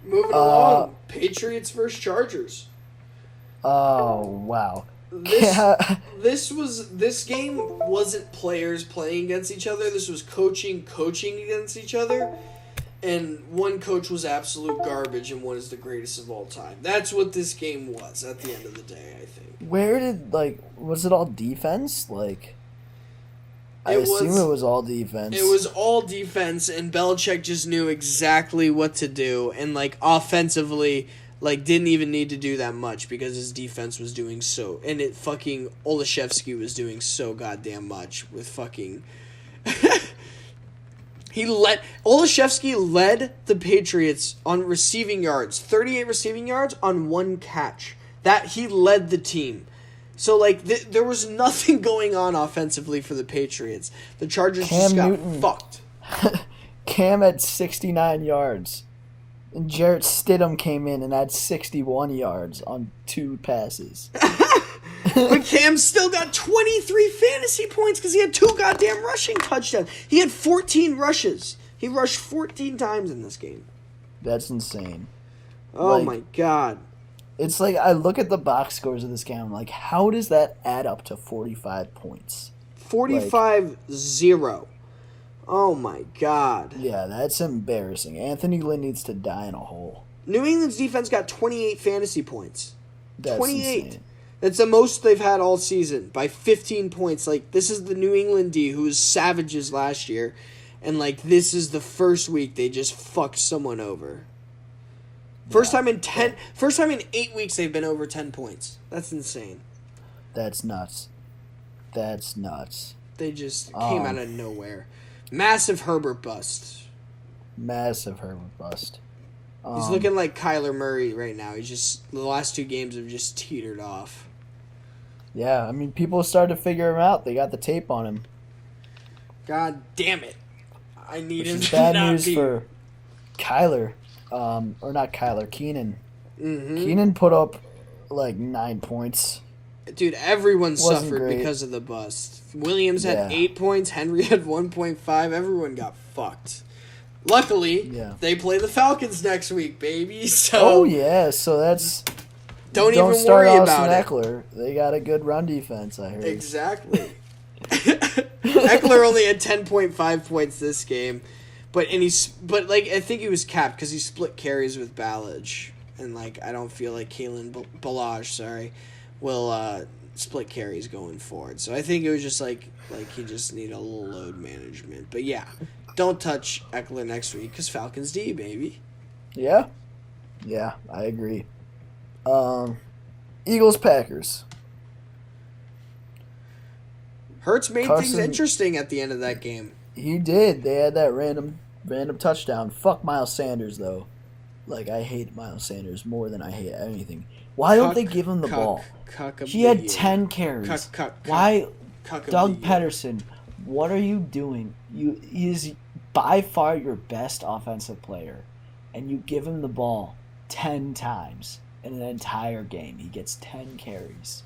[SPEAKER 2] Moving along, Patriots versus Chargers.
[SPEAKER 3] Oh, wow.
[SPEAKER 2] This game wasn't players playing against each other. This was coaching against each other. And one coach was absolute garbage and one is the greatest of all time. That's what this game was at the end of the day, I think.
[SPEAKER 3] Where did, like, was it all defense? Like, I
[SPEAKER 2] It
[SPEAKER 3] assume
[SPEAKER 2] was-
[SPEAKER 3] it was all defense.
[SPEAKER 2] It was all defense, and Belichick just knew exactly what to do. And, like, offensively, like, didn't even need to do that much because his defense was doing so. And it fucking, Olszewski was doing so goddamn much with fucking... Olszewski led the Patriots on receiving yards, 38 receiving yards on 1 catch. That he led the team. So like there was nothing going on offensively for the Patriots. The Chargers just got fucked.
[SPEAKER 3] Cam had 69 yards. And Jarrett Stidham came in and had 61 yards on 2 passes.
[SPEAKER 2] But Cam still got 23 fantasy points because he had 2 goddamn rushing touchdowns. He had 14 rushes. He rushed 14 times in this game.
[SPEAKER 3] That's insane.
[SPEAKER 2] Oh
[SPEAKER 3] Like-
[SPEAKER 2] my god.
[SPEAKER 3] It's like, I look at the box scores of this game, I'm like, how does that add up to 45 points?
[SPEAKER 2] 45-0. Oh my god.
[SPEAKER 3] Yeah, that's embarrassing. Anthony Lynn needs to die in a hole.
[SPEAKER 2] New England's defense got 28 fantasy points.
[SPEAKER 3] That's
[SPEAKER 2] 28.
[SPEAKER 3] insane.
[SPEAKER 2] That's the most they've had all season by 15 points. Like, this is the New England D who was savages last year. And, like, this is the first week they just fucked someone over. First time in 8 weeks they've been over 10 points. That's insane.
[SPEAKER 3] That's nuts. That's nuts.
[SPEAKER 2] They just came out of nowhere. Massive Herbert bust.
[SPEAKER 3] Massive Herbert bust.
[SPEAKER 2] He's looking like Kyler Murray right now. He's just, the last 2 games have just teetered off.
[SPEAKER 3] Yeah, I mean, people started to figure him out. They got the tape on him.
[SPEAKER 2] God damn it. I need
[SPEAKER 3] Which
[SPEAKER 2] him
[SPEAKER 3] is
[SPEAKER 2] to
[SPEAKER 3] bad
[SPEAKER 2] not
[SPEAKER 3] news
[SPEAKER 2] be.
[SPEAKER 3] for Kyler. or not Kyler, Keenan.
[SPEAKER 2] Mm-hmm.
[SPEAKER 3] Keenan put up like 9 points.
[SPEAKER 2] Dude, everyone
[SPEAKER 3] Wasn't
[SPEAKER 2] suffered
[SPEAKER 3] great.
[SPEAKER 2] because of the bust. Williams had
[SPEAKER 3] Yeah.
[SPEAKER 2] 8 points. Henry had 1.5. Everyone got fucked. Luckily,
[SPEAKER 3] Yeah.
[SPEAKER 2] they play the Falcons next week, baby. So
[SPEAKER 3] Oh yeah, so that's
[SPEAKER 2] don't even
[SPEAKER 3] start
[SPEAKER 2] worry
[SPEAKER 3] Austin
[SPEAKER 2] about it.
[SPEAKER 3] Eckler. They got a good run defense, I heard.
[SPEAKER 2] Exactly. Eckler only had 10.5 points this game, but I think he was capped because he split carries with Ballage, and I don't feel like Kalen Ballage, will split carries going forward. So I think it was just like he just needed a little load management. But yeah, don't touch Eckler next week because Falcons D, baby.
[SPEAKER 3] Yeah, I agree. Eagles Packers.
[SPEAKER 2] Hurts made things
[SPEAKER 3] Carson-
[SPEAKER 2] interesting at the end of that game.
[SPEAKER 3] He did. They had that random touchdown. Fuck Miles Sanders though. I hate Miles Sanders more than I hate anything. Why don't they give him the ball? He had 10 carries. Why, Doug Pederson? What are you doing? He is by far your best offensive player, and you give him the ball 10 times in an entire game. He gets 10 carries.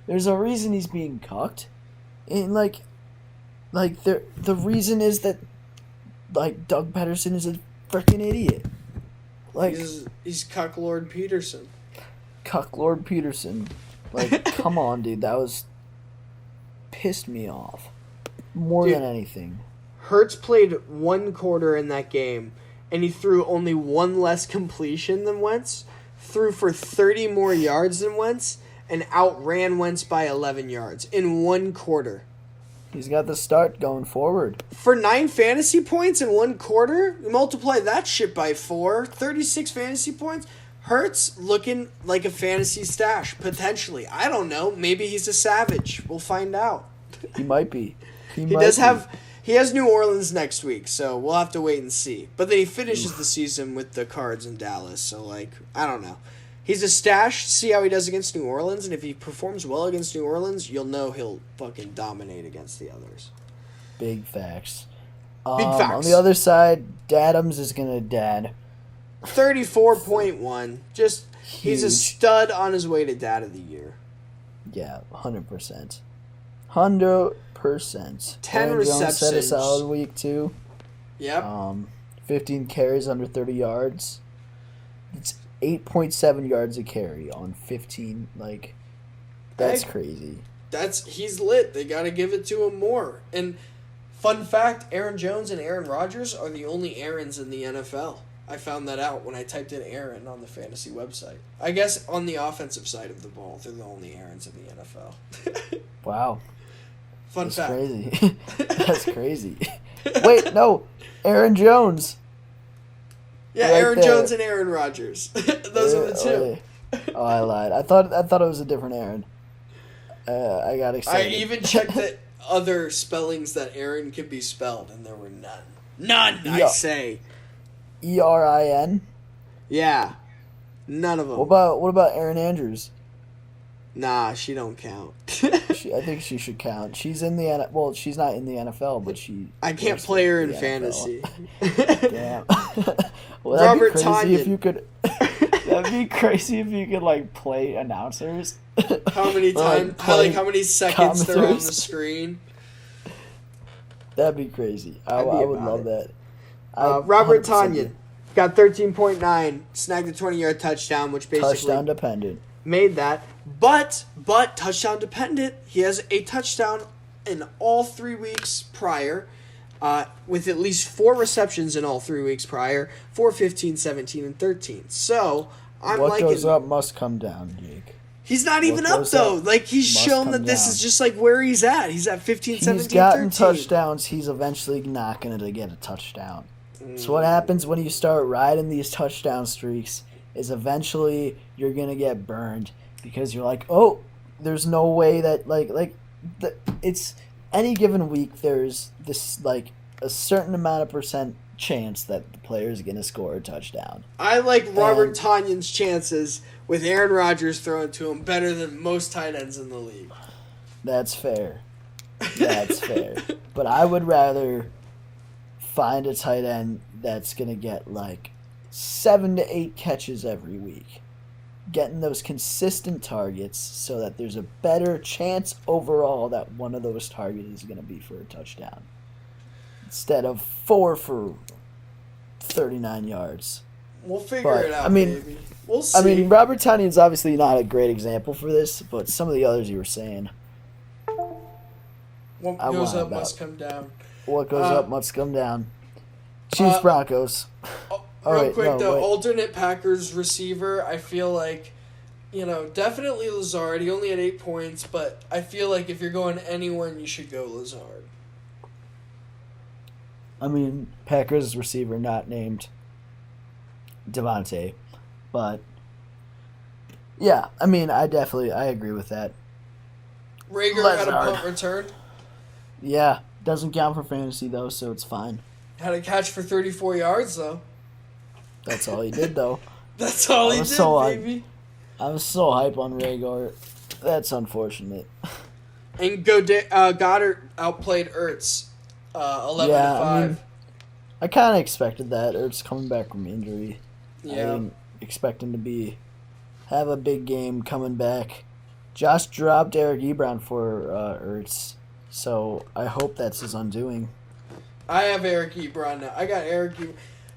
[SPEAKER 3] There's a reason he's being cucked, and the reason is that Doug Pederson is a freaking idiot.
[SPEAKER 2] He's Cucklord Peterson.
[SPEAKER 3] Cucklord Peterson. Come on, dude. That was pissed me off more than anything.
[SPEAKER 2] Hurts played 1 quarter in that game, and he threw only 1 less completion than Wentz, threw for 30 more yards than Wentz, and outran Wentz by 11 yards in 1 quarter.
[SPEAKER 3] He's got the start going forward.
[SPEAKER 2] For 9 fantasy points in 1 quarter, you multiply that shit by 4, 36 fantasy points. Hurts looking like a fantasy stash, potentially. I don't know. Maybe he's a savage. We'll find out.
[SPEAKER 3] He might be.
[SPEAKER 2] He has New Orleans next week, so we'll have to wait and see. But then he finishes the season with the Cards in Dallas, so I don't know. He's a stash. See how he does against New Orleans, and if he performs well against New Orleans, you'll know he'll fucking dominate against the others.
[SPEAKER 3] Big facts.
[SPEAKER 2] Big facts.
[SPEAKER 3] On the other side, Dadums is gonna dad.
[SPEAKER 2] 34.1. Just he's a
[SPEAKER 3] Huge.
[SPEAKER 2] stud on his way to Dad of the Year.
[SPEAKER 3] Yeah, 100%. 100%.
[SPEAKER 2] 10
[SPEAKER 3] Aaron Jones had a
[SPEAKER 2] receptions.
[SPEAKER 3] solid week too.
[SPEAKER 2] Yep.
[SPEAKER 3] 15 carries under 30 yards. It's 8.7 yards a carry on 15. That's
[SPEAKER 2] Hey.
[SPEAKER 3] crazy.
[SPEAKER 2] He's lit. They got to give it to him more. And fun fact, Aaron Jones and Aaron Rodgers are the only Aarons in the NFL. I found that out when I typed in Aaron on the fantasy website. I guess on the offensive side of the ball, they're the only Aarons in the NFL.
[SPEAKER 3] Wow.
[SPEAKER 2] Fun
[SPEAKER 3] That's
[SPEAKER 2] fact.
[SPEAKER 3] crazy. That's crazy. Wait, no. Aaron Jones.
[SPEAKER 2] Yeah,
[SPEAKER 3] Right
[SPEAKER 2] Aaron
[SPEAKER 3] there.
[SPEAKER 2] Jones and Aaron Rodgers. Those are the two.
[SPEAKER 3] Oh, I lied. I thought it was a different Aaron. I got
[SPEAKER 2] I
[SPEAKER 3] excited.
[SPEAKER 2] even checked the other spellings that Aaron could be spelled, and there were none. None, I
[SPEAKER 3] Yeah.
[SPEAKER 2] say.
[SPEAKER 3] ERIN.
[SPEAKER 2] Yeah. None of them.
[SPEAKER 3] What about Aaron Andrews?
[SPEAKER 2] Nah, she don't count.
[SPEAKER 3] I think she should count. She's in the she's not in the NFL, but she.
[SPEAKER 2] I can't
[SPEAKER 3] works
[SPEAKER 2] play her
[SPEAKER 3] in
[SPEAKER 2] in
[SPEAKER 3] the
[SPEAKER 2] fantasy.
[SPEAKER 3] NFL. Damn. Well, that'd
[SPEAKER 2] Robert
[SPEAKER 3] be crazy if
[SPEAKER 2] Tonyan.
[SPEAKER 3] you could. That'd be crazy if you could play announcers.
[SPEAKER 2] How many
[SPEAKER 3] Or,
[SPEAKER 2] times? How many seconds they're on the
[SPEAKER 3] commenters.
[SPEAKER 2] screen?
[SPEAKER 3] That'd be crazy. I
[SPEAKER 2] I'd be
[SPEAKER 3] would
[SPEAKER 2] about
[SPEAKER 3] love
[SPEAKER 2] it.
[SPEAKER 3] that.
[SPEAKER 2] Robert
[SPEAKER 3] 100%
[SPEAKER 2] Tonyan got 13.9, snagged a 20-yard touchdown, which basically
[SPEAKER 3] touchdown dependent.
[SPEAKER 2] made that. But touchdown dependent. He has a touchdown in all 3 weeks prior, with at least 4 receptions in all 3 weeks prior, 4, 15, 17, and 13. So I'm
[SPEAKER 3] What
[SPEAKER 2] liking.
[SPEAKER 3] goes up must come down, Jake.
[SPEAKER 2] He's not even
[SPEAKER 3] what
[SPEAKER 2] up
[SPEAKER 3] goes
[SPEAKER 2] though.
[SPEAKER 3] up
[SPEAKER 2] He's
[SPEAKER 3] must
[SPEAKER 2] shown
[SPEAKER 3] come
[SPEAKER 2] that this
[SPEAKER 3] down.
[SPEAKER 2] is just where he's at. He's at 15, 17,
[SPEAKER 3] He's gotten
[SPEAKER 2] 13.
[SPEAKER 3] touchdowns. He's eventually not going to get a touchdown. So what happens when you start riding these touchdown streaks is eventually you're going to get burned because you're like, oh, there's no way that it's any given week there's this a certain amount of percent chance that the player is going to score a touchdown.
[SPEAKER 2] I like Robert Tonyan's chances with Aaron Rodgers throwing to him better than most tight ends in the league.
[SPEAKER 3] That's fair. That's fair. But I would rather find a tight end that's going to get 7 to 8 catches every week. Getting those consistent targets so that there's a better chance overall that one of those targets is going to be for a touchdown. Instead of 4 for 39 yards.
[SPEAKER 2] We'll figure it out, baby. We'll see.
[SPEAKER 3] I mean, Robert Tonyan's obviously not a great example for this, but some of the others you were saying.
[SPEAKER 2] What goes up must come down.
[SPEAKER 3] What goes up must come down. Chiefs Broncos.
[SPEAKER 2] Real quick, though, alternate Packers receiver, I feel like, definitely Lazard. He only had 8 points, but I feel like if you're going anyone, you should go Lazard.
[SPEAKER 3] I mean, Packers receiver not named Devontae, but yeah, I mean, I agree with that.
[SPEAKER 2] Rager had a punt return.
[SPEAKER 3] Yeah, doesn't count for fantasy though, so it's fine.
[SPEAKER 2] Had a catch for 34 yards though.
[SPEAKER 3] That's all he did though.
[SPEAKER 2] That's all he did, baby.
[SPEAKER 3] I was so hype on Rager. That's unfortunate.
[SPEAKER 2] And Goddard outplayed Ertz, 11-5.
[SPEAKER 3] I kind of expected that. Ertz coming back from injury.
[SPEAKER 2] Yeah.
[SPEAKER 3] I didn't expect him to have a big game coming back. Josh dropped Eric Ebron for Ertz, so I hope that's his undoing.
[SPEAKER 2] I have Eric Ebron now. I got Eric Ebron.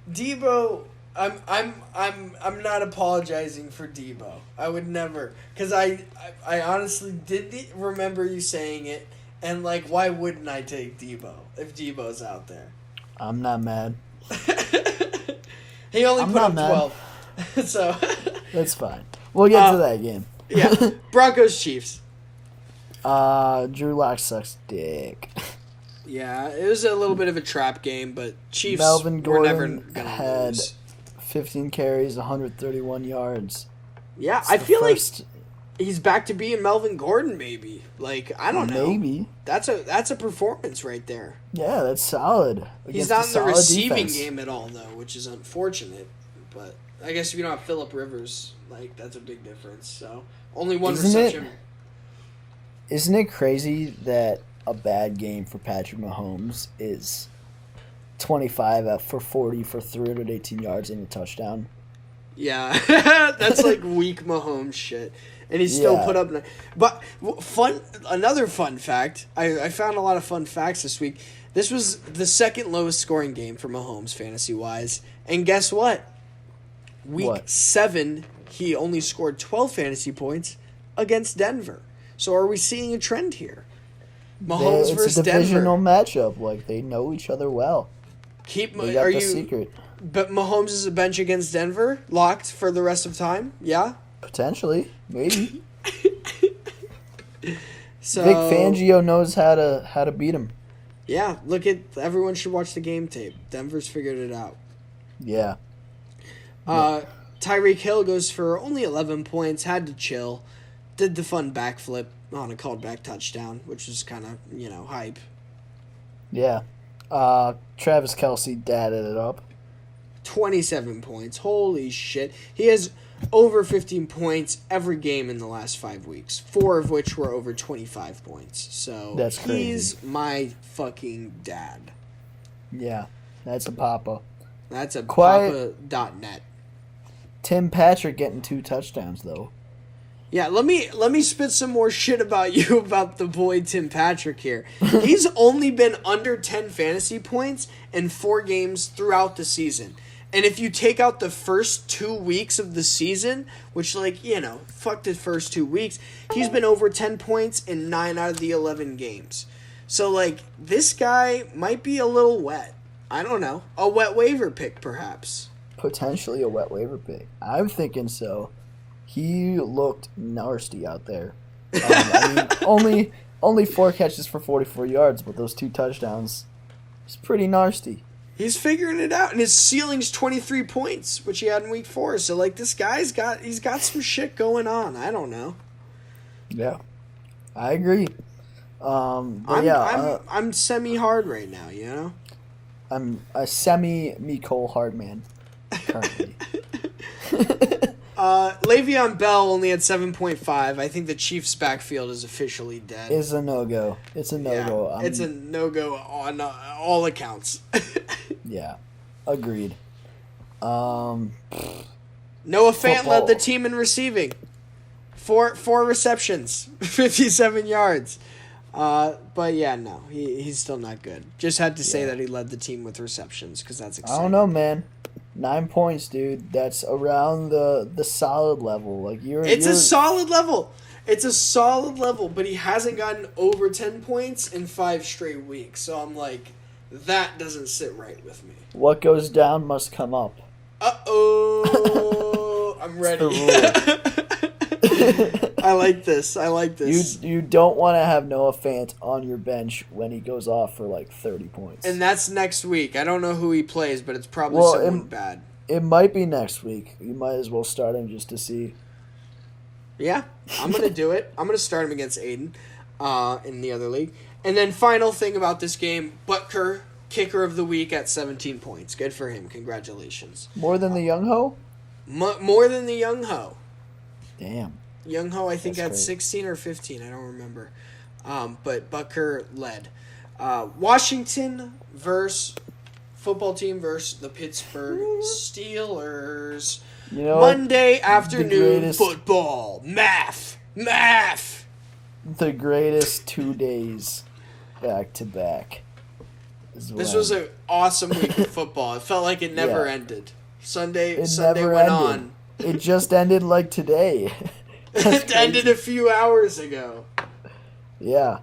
[SPEAKER 2] Debo, I'm not apologizing for Debo. I would never, because I honestly didn't remember you saying it, and why wouldn't I take Debo if Debo's out there?
[SPEAKER 3] I'm not mad.
[SPEAKER 2] He only put up 12, so
[SPEAKER 3] that's fine. We'll get to that game.
[SPEAKER 2] Yeah, Broncos Chiefs.
[SPEAKER 3] Drew Lock sucks dick.
[SPEAKER 2] Yeah, it was a little bit of a trap game, but Chiefs
[SPEAKER 3] Melvin Gordon
[SPEAKER 2] were never gonna
[SPEAKER 3] had
[SPEAKER 2] lose.
[SPEAKER 3] 15 carries, 131 yards.
[SPEAKER 2] Yeah, I feel like he's back to being Melvin Gordon. Maybe I don't know.
[SPEAKER 3] Maybe
[SPEAKER 2] that's a performance right there.
[SPEAKER 3] Yeah, that's solid.
[SPEAKER 2] He's not in the receiving game at all though, which is unfortunate. But I guess if you don't have Phillip Rivers, that's a big difference. So only one reception.
[SPEAKER 3] Isn't it crazy that a bad game for Patrick Mahomes is 25 for 40 for 318 yards and a touchdown?
[SPEAKER 2] Yeah, that's weak Mahomes shit. And he still put up. But another fun fact. I found a lot of fun facts this week. This was the second lowest scoring game for Mahomes fantasy wise. And guess what? Week 7, he only scored 12 fantasy points against Denver. So are we seeing a trend here? Mahomes versus Denver. It's a divisional
[SPEAKER 3] matchup. They know each other well. They got the secret.
[SPEAKER 2] But Mahomes is a bench against Denver, locked for the rest of time. Yeah.
[SPEAKER 3] Potentially, maybe.
[SPEAKER 2] So
[SPEAKER 3] Vic Fangio knows how to beat him.
[SPEAKER 2] Yeah, everyone should watch the game tape. Denver's figured it out.
[SPEAKER 3] Yeah.
[SPEAKER 2] Tyreek Hill goes for only 11 points, had to chill, did the fun backflip on a called back touchdown, which was kind of, hype.
[SPEAKER 3] Yeah. Travis Kelce dadded it up.
[SPEAKER 2] 27 points. Holy shit. He has over 15 points every game in the last 5 weeks, 4 of which were over 25 points. So
[SPEAKER 3] that's crazy.
[SPEAKER 2] He's my fucking dad.
[SPEAKER 3] Yeah, that's a papa.
[SPEAKER 2] That's a papa.net.
[SPEAKER 3] Tim Patrick getting 2 touchdowns, though.
[SPEAKER 2] Yeah, let me spit some more shit about you about the boy Tim Patrick here. He's only been under 10 fantasy points in 4 games throughout the season. And if you take out the first 2 weeks of the season, which, fuck the first 2 weeks, he's been over 10 points in 9 out of the 11 games. So, this guy might be a little wet. I don't know. A wet waiver pick, perhaps.
[SPEAKER 3] Potentially a wet waiver pick. I'm thinking so. He looked nasty out there. Only 4 catches for 44 yards, but those 2 touchdowns. It's pretty nasty.
[SPEAKER 2] He's figuring it out, and his ceiling's 23 points, which he had in week 4. So this guy's got some shit going on. I don't know.
[SPEAKER 3] Yeah, I agree.
[SPEAKER 2] I'm semi hard right now.
[SPEAKER 3] I'm a semi Mecole hard man currently.
[SPEAKER 2] Le'Veon Bell only had 7.5. I think the Chiefs' backfield is officially dead.
[SPEAKER 3] It's a no-go. It's a no-go.
[SPEAKER 2] Yeah, it's a no-go on all accounts.
[SPEAKER 3] Yeah, agreed. Um,
[SPEAKER 2] Noah Fant led the
[SPEAKER 3] Football.
[SPEAKER 2] team in receiving. Four receptions, 57 yards. But yeah, no, he's still not good. Just had to say that he led the team with receptions because that's exciting.
[SPEAKER 3] I don't know, man. 9 points, dude. That's around the solid level. Like
[SPEAKER 2] It's a solid level. It's a solid level, but he hasn't gotten over 10 points in 5 straight weeks. So I'm like, that doesn't sit right with me.
[SPEAKER 3] What goes down must come up.
[SPEAKER 2] Uh-oh. I'm ready. I like this.
[SPEAKER 3] You don't want to have Noah Fant on your bench when he goes off for like 30 points.
[SPEAKER 2] And that's next week. I don't know who he plays, but it's probably someone bad.
[SPEAKER 3] It might be next week. You might as well start him just to see.
[SPEAKER 2] Yeah, I'm going to do it. I'm going to start him against Aiden in the other league. And then final thing about this game, Butker, kicker of the week at 17 points. Good for him. Congratulations.
[SPEAKER 3] More than the Young Ho?
[SPEAKER 2] More than the Young Ho.
[SPEAKER 3] Damn.
[SPEAKER 2] Young Ho, I think,
[SPEAKER 3] That's
[SPEAKER 2] had
[SPEAKER 3] great.
[SPEAKER 2] 16 or 15. I don't remember. But Butker led. Washington football team versus the Pittsburgh Steelers.
[SPEAKER 3] You know,
[SPEAKER 2] Monday afternoon
[SPEAKER 3] greatest-
[SPEAKER 2] football. Math.
[SPEAKER 3] the greatest 2 days back to back.
[SPEAKER 2] This was an awesome week of football. It felt like it never ended. Sunday
[SPEAKER 3] never
[SPEAKER 2] went
[SPEAKER 3] ended.
[SPEAKER 2] on.
[SPEAKER 3] It just ended like today.
[SPEAKER 2] It ended a few hours ago.
[SPEAKER 3] Yeah.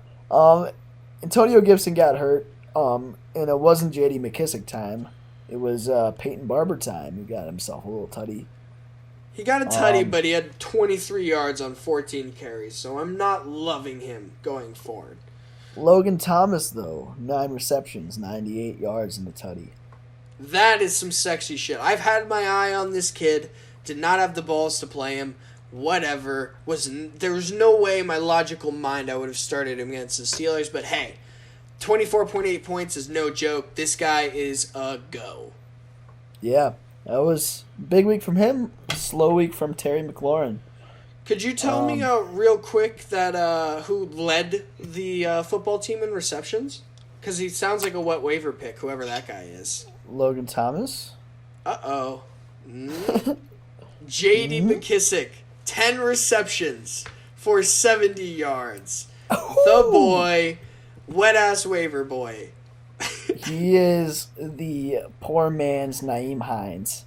[SPEAKER 3] Antonio Gibson got hurt. And it wasn't J.D. McKissick time. It was Peyton Barber time. He got himself a little tutty.
[SPEAKER 2] He got a tutty, but he had 23 yards on 14 carries, so I'm not loving him going forward.
[SPEAKER 3] Logan Thomas, though, 9 receptions, 98 yards in the tutty.
[SPEAKER 2] That is some sexy shit. I've had my eye on this kid. Did not have the balls to play him. Whatever. There was no way in my logical mind I would have started him against the Steelers, but hey, 24.8 points is no joke. This guy is a go.
[SPEAKER 3] Yeah, that was a big week from him. Slow week from Terry McLaurin.
[SPEAKER 2] Could you tell me real quick that who led the football team in receptions? Because he sounds like a wet waiver pick, whoever that guy is.
[SPEAKER 3] Logan Thomas?
[SPEAKER 2] Uh-oh. J.D. McKissick, 10 receptions for 70 yards. The boy, wet-ass waiver boy.
[SPEAKER 3] He is the poor man's Naeem Hines.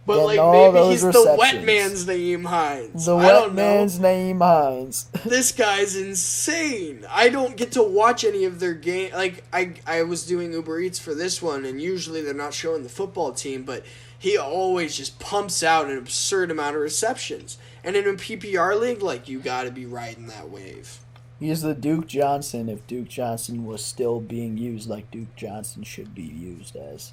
[SPEAKER 2] But
[SPEAKER 3] Getting
[SPEAKER 2] like
[SPEAKER 3] all
[SPEAKER 2] maybe he's
[SPEAKER 3] those
[SPEAKER 2] the wet
[SPEAKER 3] receptions.
[SPEAKER 2] man's Naeem Hines.
[SPEAKER 3] The
[SPEAKER 2] I
[SPEAKER 3] wet
[SPEAKER 2] don't know.
[SPEAKER 3] man's Naeem Hines.
[SPEAKER 2] This guy's insane. I don't get to watch any of their game. Like I was doing Uber Eats for this one, and usually they're not showing the football team, but he always just pumps out an absurd amount of receptions. And in a PPR league, like, you got to be riding that wave.
[SPEAKER 3] He's the Duke Johnson if Duke Johnson was still being used like Duke Johnson should be used as.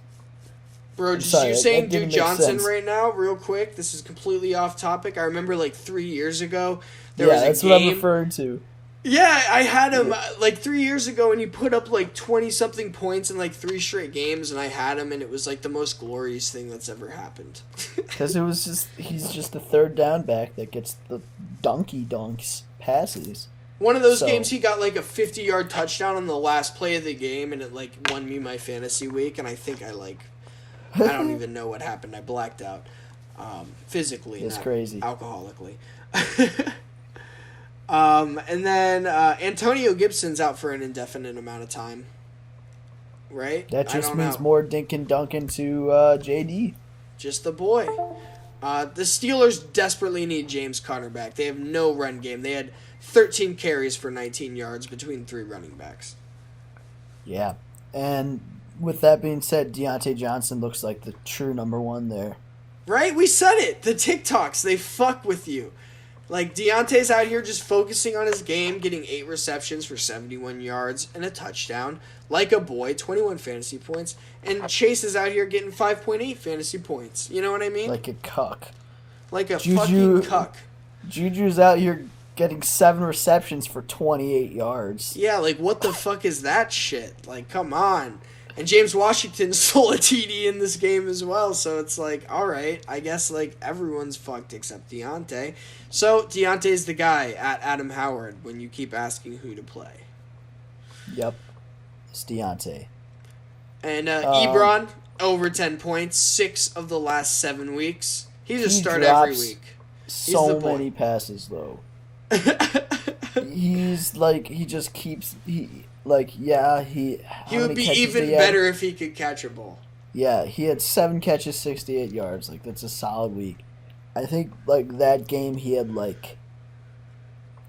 [SPEAKER 2] Bro, just you saying Duke Johnson right now, real quick. This is completely off topic. I remember like 3 years ago, there was a
[SPEAKER 3] that's
[SPEAKER 2] game.
[SPEAKER 3] what I'm referring to.
[SPEAKER 2] Yeah, I had him like 3 years ago, and he put up like 20-something points in like 3 straight games, and I had him, and it was like the most glorious thing that's ever happened.
[SPEAKER 3] Because he's just a third down back that gets the donkey donks passes.
[SPEAKER 2] One of those games, he got like a 50-yard touchdown on the last play of the game, and it like won me my fantasy week, and I think I don't even know what happened. I blacked out physically,
[SPEAKER 3] it's
[SPEAKER 2] not
[SPEAKER 3] crazy.
[SPEAKER 2] Alcoholically. And then Antonio Gibson's out for an indefinite amount of time. Right?
[SPEAKER 3] That just
[SPEAKER 2] I don't
[SPEAKER 3] means
[SPEAKER 2] know.
[SPEAKER 3] more Dinkin Duncan to JD.
[SPEAKER 2] Just the boy. The Steelers desperately need James Conner back. They have no run game. They had 13 carries for 19 yards between 3 running backs.
[SPEAKER 3] Yeah. And with that being said, Deontay Johnson looks like the true number one there.
[SPEAKER 2] Right? We said it. The TikToks, they fuck with you. Like, Deontay's out here just focusing on his game, getting 8 receptions for 71 yards and a touchdown. Like a boy, 21 fantasy points. And Chase is out here getting 5.8 fantasy points. You know what I mean?
[SPEAKER 3] Like a cuck.
[SPEAKER 2] Like a
[SPEAKER 3] Juju-
[SPEAKER 2] fucking cuck.
[SPEAKER 3] Juju's out here getting 7 receptions for 28 yards.
[SPEAKER 2] Yeah, like, what the fuck is that shit? Like, come on. And James Washington stole a TD in this game as well, so it's like, alright, I guess, like, everyone's fucked except Deontay. So, Deontay's the guy at Adam Howard when you keep asking who to play.
[SPEAKER 3] Yep. It's Deontay.
[SPEAKER 2] And Ebron, Over 10 points, 6 of the last 7 weeks. He's a
[SPEAKER 3] He
[SPEAKER 2] start
[SPEAKER 3] drops
[SPEAKER 2] every week.
[SPEAKER 3] So many passes though. He's like he just keeps he
[SPEAKER 2] would be even better if he could catch a ball.
[SPEAKER 3] Yeah, he had 7 catches, 68 yards. Like that's a solid week. I think like that game he had like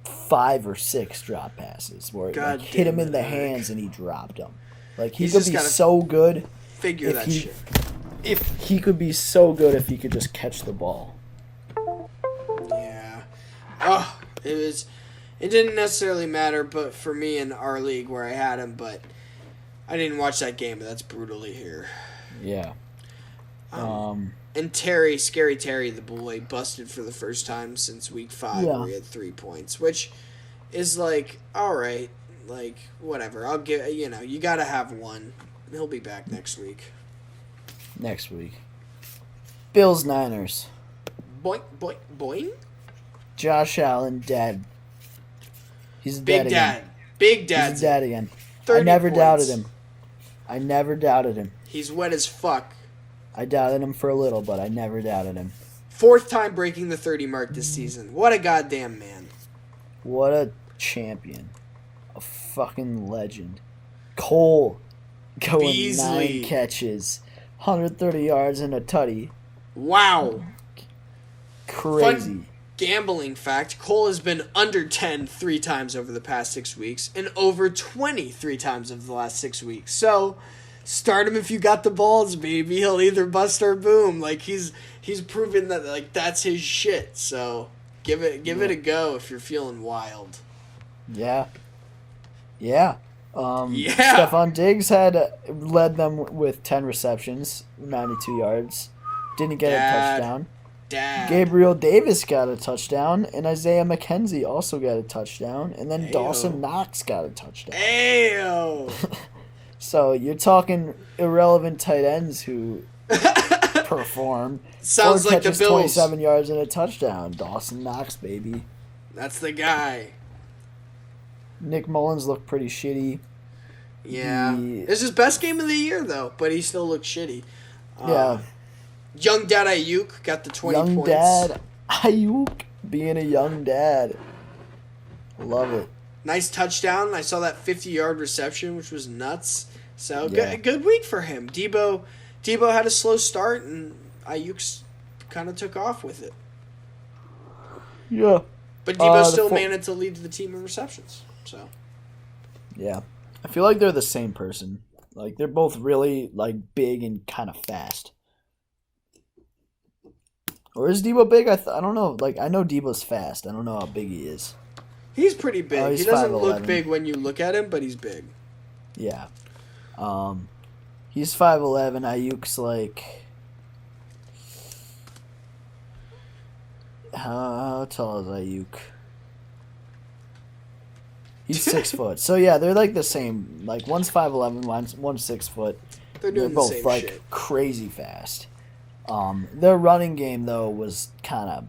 [SPEAKER 3] 5 or 6 drop passes where it like, hit him in the hands and he dropped them. Like he could be so good.
[SPEAKER 2] Figure that shit.
[SPEAKER 3] If he could be so good if he could just catch the ball.
[SPEAKER 2] Yeah. Oh, it didn't necessarily matter, but for me in our league where I had him, but I didn't watch that game, but that's brutally here.
[SPEAKER 3] Yeah.
[SPEAKER 2] And Terry, Scary Terry, the boy, busted for the first time since week 5 where he had 3 points, which is like, all right, like, whatever. I'll give, you got to have one. He'll be back next week.
[SPEAKER 3] Bills Niners.
[SPEAKER 2] Boing, boing, boing.
[SPEAKER 3] Josh Allen dead. He's
[SPEAKER 2] Big
[SPEAKER 3] dead
[SPEAKER 2] dad.
[SPEAKER 3] again.
[SPEAKER 2] Big dad.
[SPEAKER 3] He's dead again. I never doubted him.
[SPEAKER 2] He's wet as fuck.
[SPEAKER 3] I doubted him for a little, but I never doubted him.
[SPEAKER 2] 4th time breaking the 30 mark this season. What a goddamn man.
[SPEAKER 3] What a champion. A fucking legend. Cole going
[SPEAKER 2] Beasley.
[SPEAKER 3] 9 catches, 130 yards and a tutty.
[SPEAKER 2] Wow.
[SPEAKER 3] Crazy.
[SPEAKER 2] Fun gambling fact, Cole has been under 10 3 times over the past 6 weeks and over 20 3 times over the last 6 weeks. So, start him if you got the balls, baby. He'll either bust or boom. Like he's proven that like that's his shit. So, give it a go if you're feeling wild.
[SPEAKER 3] Yeah. Stephon Diggs led them with 10 receptions, 92 yards. Didn't get a touchdown. Gabriel Davis got a touchdown, and Isaiah McKenzie also got a touchdown, and then Dawson Knox got a touchdown.
[SPEAKER 2] Ayo.
[SPEAKER 3] So you're talking irrelevant tight ends who perform.
[SPEAKER 2] Sounds
[SPEAKER 3] 4
[SPEAKER 2] like the
[SPEAKER 3] catches,
[SPEAKER 2] Bills.
[SPEAKER 3] 27 yards and a touchdown. Dawson Knox, baby.
[SPEAKER 2] That's the guy.
[SPEAKER 3] Nick Mullins looked pretty shitty.
[SPEAKER 2] Yeah. It's his best game of the year, though, but he still looked shitty.
[SPEAKER 3] Yeah.
[SPEAKER 2] Young Dad Ayuk got the 20 points.
[SPEAKER 3] Young Dad Ayuk being a young dad. Love it.
[SPEAKER 2] Nice touchdown. I saw that 50-yard reception, which was nuts. So, good week for him. Debo had a slow start, and Ayuk kind of took off with it.
[SPEAKER 3] Yeah.
[SPEAKER 2] But Debo still managed to lead the team in receptions. So.
[SPEAKER 3] Yeah. I feel like they're the same person. Like, they're both really, like, big and kind of fast. Or is Debo big? I don't know. Like, I know Debo's fast. I don't know how big he is.
[SPEAKER 2] He's pretty big.
[SPEAKER 3] He's
[SPEAKER 2] he doesn't
[SPEAKER 3] 5'11".
[SPEAKER 2] look big when you look at him, but he's big.
[SPEAKER 3] Yeah. He's 5'11". Ayuk's like... How tall is Ayuk? He's 6 foot. So, yeah, they're like the same. Like, one's 5'11", one's 6 foot.
[SPEAKER 2] They're doing
[SPEAKER 3] both,
[SPEAKER 2] the same
[SPEAKER 3] like,
[SPEAKER 2] shit.
[SPEAKER 3] Crazy fast. Their running game, though, was kind of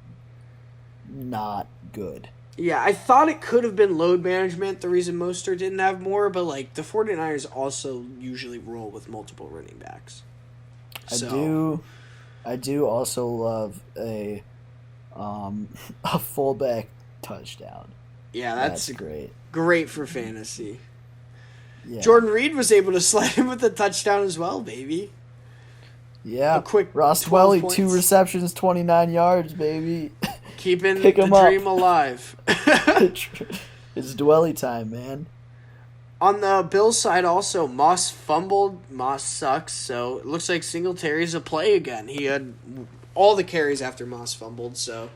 [SPEAKER 3] not good.
[SPEAKER 2] Yeah, I thought it could have been load management, the reason Mostert didn't have more, but, like, the 49ers also usually roll with multiple running backs.
[SPEAKER 3] I do also love a fullback touchdown.
[SPEAKER 2] Yeah, that's
[SPEAKER 3] great.
[SPEAKER 2] Great for fantasy.
[SPEAKER 3] Yeah.
[SPEAKER 2] Jordan Reed was able to slide him with a touchdown as well, baby.
[SPEAKER 3] Yeah.
[SPEAKER 2] A quick
[SPEAKER 3] Ross Dwelly, 2 receptions, 29 yards, baby.
[SPEAKER 2] Keeping the dream alive.
[SPEAKER 3] It's Dwelly time, man.
[SPEAKER 2] On the Bills side also, Moss fumbled. Moss sucks, so it looks like Singletary's a play again. He had all the carries after Moss fumbled, so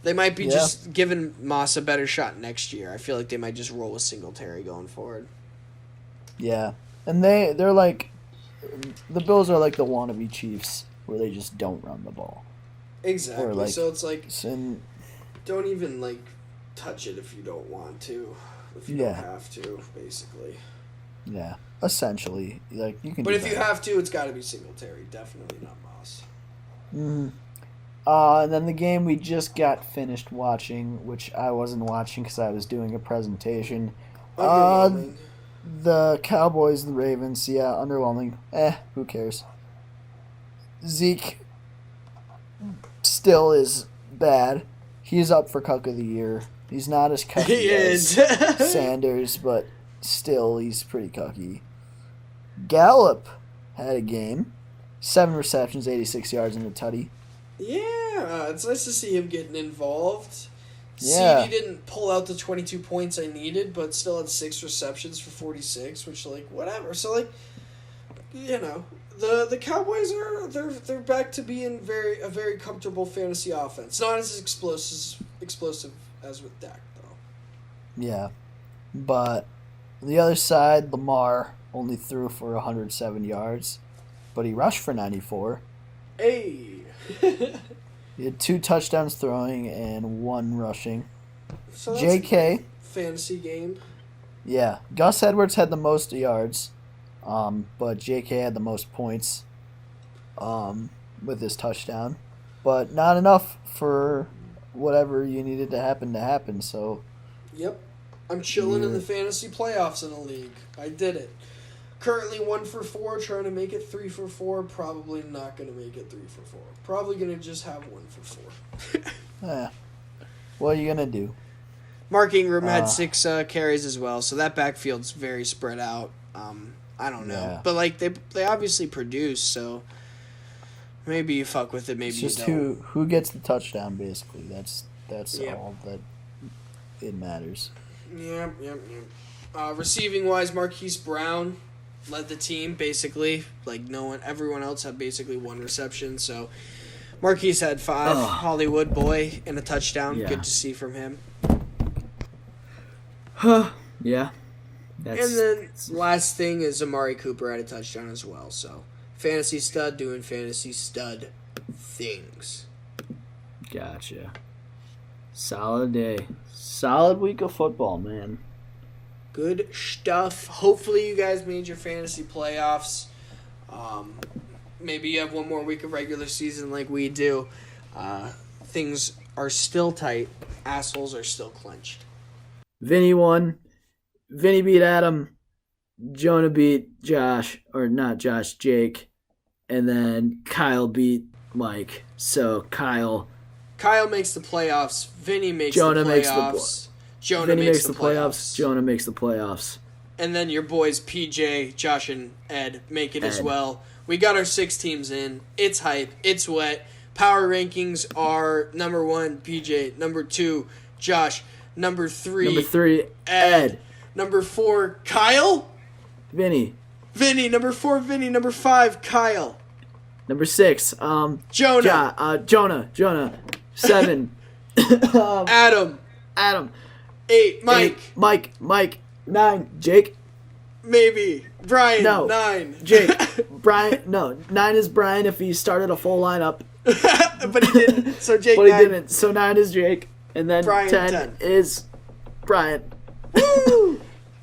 [SPEAKER 2] they might be just giving Moss a better shot next year. I feel like they might just roll with Singletary going forward.
[SPEAKER 3] Yeah. And they're like... The Bills are like the wannabe Chiefs, where they just don't run the ball.
[SPEAKER 2] Exactly.
[SPEAKER 3] Like,
[SPEAKER 2] so it's like, don't even like touch it if you don't want to, if you don't have to, basically.
[SPEAKER 3] Yeah, essentially, like you can.
[SPEAKER 2] But if you have to, it's got to be Singletary. Definitely not Moss.
[SPEAKER 3] Mm-hmm. And then the game we just got finished watching, which I wasn't watching because I was doing a presentation.
[SPEAKER 2] Underwhelming.
[SPEAKER 3] The Cowboys, the Ravens, underwhelming. Who cares? Zeke still is bad. He's up for Cuck of the Year. He's not as cucky as Sanders, but still, he's pretty cucky. Gallup had a game. 7 receptions, 86 yards, and a tutty.
[SPEAKER 2] Yeah, it's nice to see him getting involved.
[SPEAKER 3] Yeah.
[SPEAKER 2] CD didn't pull out the 22 points I needed, but still had 6 receptions for 46, which, like, whatever. So, like, you know, the Cowboys they're back to being a very comfortable fantasy offense. Not as explosive as with Dak, though.
[SPEAKER 3] Yeah. But the other side, Lamar only threw for 107 yards, but he rushed for 94.
[SPEAKER 2] Hey!
[SPEAKER 3] He had 2 touchdowns throwing and 1 rushing.
[SPEAKER 2] So that's
[SPEAKER 3] JK.
[SPEAKER 2] a fantasy game.
[SPEAKER 3] Yeah. Gus Edwards had the most yards, but JK had the most points with his touchdown. But not enough for whatever you needed to happen, so...
[SPEAKER 2] Yep. I'm chilling in the fantasy playoffs in the league. I did it. Currently 1 for 4, trying to make it 3 for 4. Probably not going to make it 3 for 4. Probably going to just have 1 for 4.
[SPEAKER 3] Yeah. What are you going to do?
[SPEAKER 2] Mark Ingram had 6 carries as well, so that backfield's very spread out. I don't know. Yeah. But, like, they obviously produce, so maybe you fuck with it, maybe
[SPEAKER 3] it's
[SPEAKER 2] you
[SPEAKER 3] just
[SPEAKER 2] don't.
[SPEAKER 3] Who gets the touchdown, basically. That's
[SPEAKER 2] Yep.
[SPEAKER 3] all that it matters.
[SPEAKER 2] Yep. Receiving-wise, Marquise Brown led the team, basically. Like, everyone else had basically 1 reception, so Marquise had 5. Hollywood boy and a touchdown. Yeah. Good to see from him.
[SPEAKER 1] Yeah.
[SPEAKER 2] And then last thing is Amari Cooper had a touchdown as well, so fantasy stud doing fantasy stud things.
[SPEAKER 1] Gotcha. Solid day. Solid week of football, man.
[SPEAKER 2] Good stuff. Hopefully you guys made your fantasy playoffs. Maybe you have 1 more week of regular season like we do. Things are still tight. Assholes are still clenched.
[SPEAKER 1] Vinny won. Vinny beat Adam. Jonah beat Josh. Or not Josh, Jake. And then Kyle beat Mike. So Kyle
[SPEAKER 2] makes the playoffs. Vinny makes
[SPEAKER 1] Jonah
[SPEAKER 2] the playoffs. Jonah makes the playoffs.
[SPEAKER 1] Jonah makes the playoffs.
[SPEAKER 2] And then your boys PJ, Josh, and Ed make it as well. We got our 6 teams in. It's hype. It's wet. Power rankings are number 1, PJ. Number 2, Josh. Number 3,
[SPEAKER 1] Ed.
[SPEAKER 2] Number 4, Kyle.
[SPEAKER 1] Vinny.
[SPEAKER 2] Number 4, Vinny. Number 5, Kyle.
[SPEAKER 1] Number 6,
[SPEAKER 2] Jonah.
[SPEAKER 1] Jonah. 7,
[SPEAKER 2] Adam. 8, Mike.
[SPEAKER 1] Mike. 9, Jake.
[SPEAKER 2] Maybe. Brian.
[SPEAKER 1] No.
[SPEAKER 2] 9.
[SPEAKER 1] Jake. Brian. No. 9 is Brian if he started a full lineup.
[SPEAKER 2] But he didn't. So Jake.
[SPEAKER 1] But he didn't. So 9 is Jake. And then
[SPEAKER 2] Brian,
[SPEAKER 1] 10 is Brian.
[SPEAKER 2] Woo!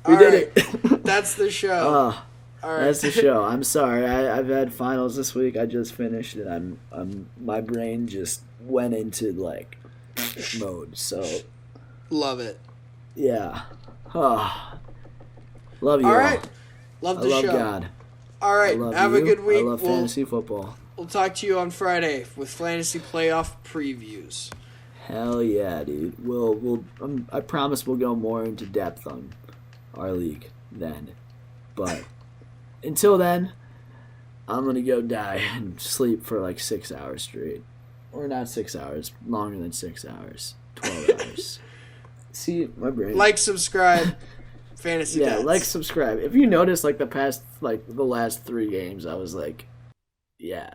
[SPEAKER 1] We did it.
[SPEAKER 2] That's the show.
[SPEAKER 1] All right. That's the show. I'm sorry. I've had finals this week. I just finished it. I'm my brain just went into like mode. So
[SPEAKER 2] love it.
[SPEAKER 1] Yeah. Love you.
[SPEAKER 2] All right. Love the show.
[SPEAKER 1] I love God.
[SPEAKER 2] All right. Have a good week.
[SPEAKER 1] I love fantasy football.
[SPEAKER 2] We'll talk to you on Friday with fantasy playoff previews.
[SPEAKER 1] Hell yeah, dude. I promise we'll go more into depth on our league then. But until then, I'm going to go die and sleep for like 6 hours straight. Or not 6 hours, longer than 6 hours. 12 hours. See, my brain.
[SPEAKER 2] Like, subscribe. Fantasy
[SPEAKER 1] Yeah,
[SPEAKER 2] Dads.
[SPEAKER 1] like, subscribe. If you notice, like, the last 3 games, I was like, yeah.